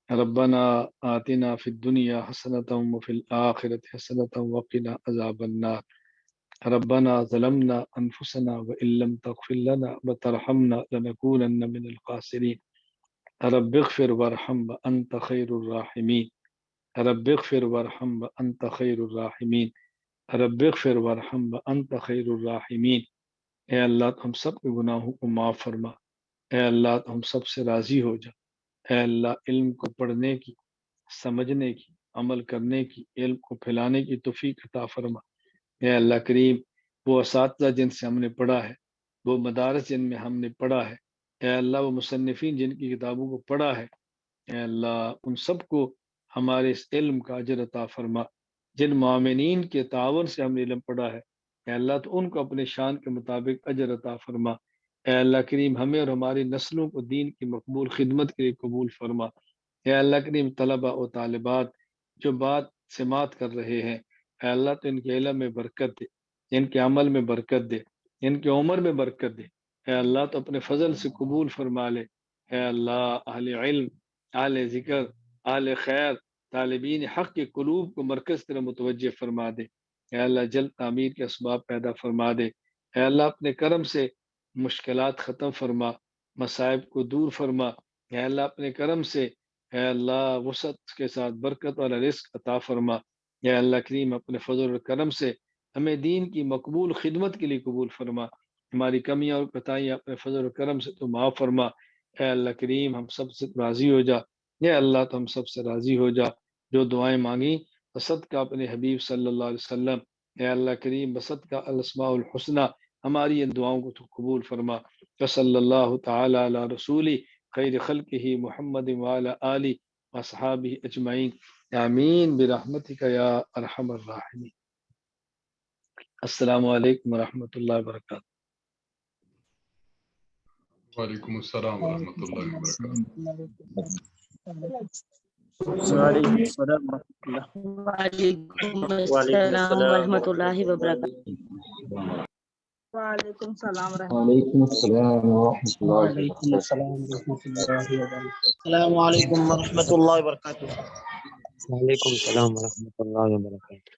ربنا آتنا فی الدنیا حسنة وفی الآخرة حسنة وقنا عذاب النار۔ ربنا ظلمنا انفسنا وان لم تغفر لنا وترحمنا لنكونن من الخاسرین۔ رب اغفر وارحم وانت خیر الراحمین، رب اغفر وارحم وانت خیر الراحمین، رب اغفر وارحم وانت خیر الراحمین۔ اے اللہ تو ہم سب کے گناہوں کو معاف فرما، اے اللہ تو ہم سب سے راضی ہو جا، اے اللہ علم کو پڑھنے کی، سمجھنے کی، عمل کرنے کی، علم کو پھیلانے کی توفیق عطا فرما۔ اے اللہ کریم، وہ اساتذہ جن سے ہم نے پڑھا ہے، وہ مدارس جن میں ہم نے پڑھا ہے، اے اللہ وہ مصنفین جن کی کتابوں کو پڑھا ہے، اے اللہ ان سب کو ہمارے اس علم کا اجر عطا فرما۔ جن مومنین کے تعاون سے ہم نے علم پڑھا ہے، اے اللہ تو ان کو اپنے شان کے مطابق اجر عطا فرما۔ اے اللہ کریم، ہمیں اور ہماری نسلوں کو دین کی مقبول خدمت کے لیے قبول فرما۔ اے اللہ کریم، طلبہ و طالبات جو بات سماعت کر رہے ہیں، اے اللہ تو ان کے علم میں برکت دے، ان کے عمل میں برکت دے، ان کے عمر میں برکت دے۔ اے اللہ تو اپنے فضل سے قبول فرما لے۔ اے اللہ، اہل علم، اہل ذکر، اہل خیر، طالبین حق کے قلوب کو مرکز طرح متوجہ فرما دے۔ اے اللہ جلد تعمیر کے اسباب پیدا فرما دے۔ اے اللہ اپنے کرم سے مشکلات ختم فرما، مصائب کو دور فرما۔ اے اللہ اپنے کرم سے، اے اللہ وسعت کے ساتھ برکت والا رزق عطا فرما۔ اے اللہ کریم، اپنے فضل و کرم سے ہمیں دین کی مقبول خدمت کے لیے قبول فرما۔ ہماری کمیاں اور کوتاہیاں اپنے فضل و کرم سے تو معاف فرما۔ اے اللہ کریم، ہم سب سے راضی ہو جا، اے اللہ تو ہم سب سے راضی ہو جا۔ جو دعائیں مانگی بصدقہ اپنے حبیب صلی اللہ علیہ وسلم، اے اللہ کریم بصدقہ الاسماء الحسنہ ہماری ان دعاؤں کو تو قبول فرما۔ وصلی اللہ تعالی علی رسولی خیر خلقہ محمد وعلی آلہ واصحابہ اجمعین آمین برحمتک یا ارحم الراحمین۔ السلام علیکم ورحمۃ اللہ وبرکاتہ۔ وعلیکم السلام ورحمۃ اللہ وبرکاتہ۔ وعلیکم السلام ورحمۃ اللہ وبرکاتہ۔ وعلیکم السلام ورحمۃ وعلیکم السلام ورحمۃ اللہ وعلیکم السلام ورحمۃ اللہ وبرکاتہ۔ السلام علیکم ورحمۃ اللہ وبرکاتہ۔ وعلیکم السلام ورحمۃ اللہ وبرکاتہ۔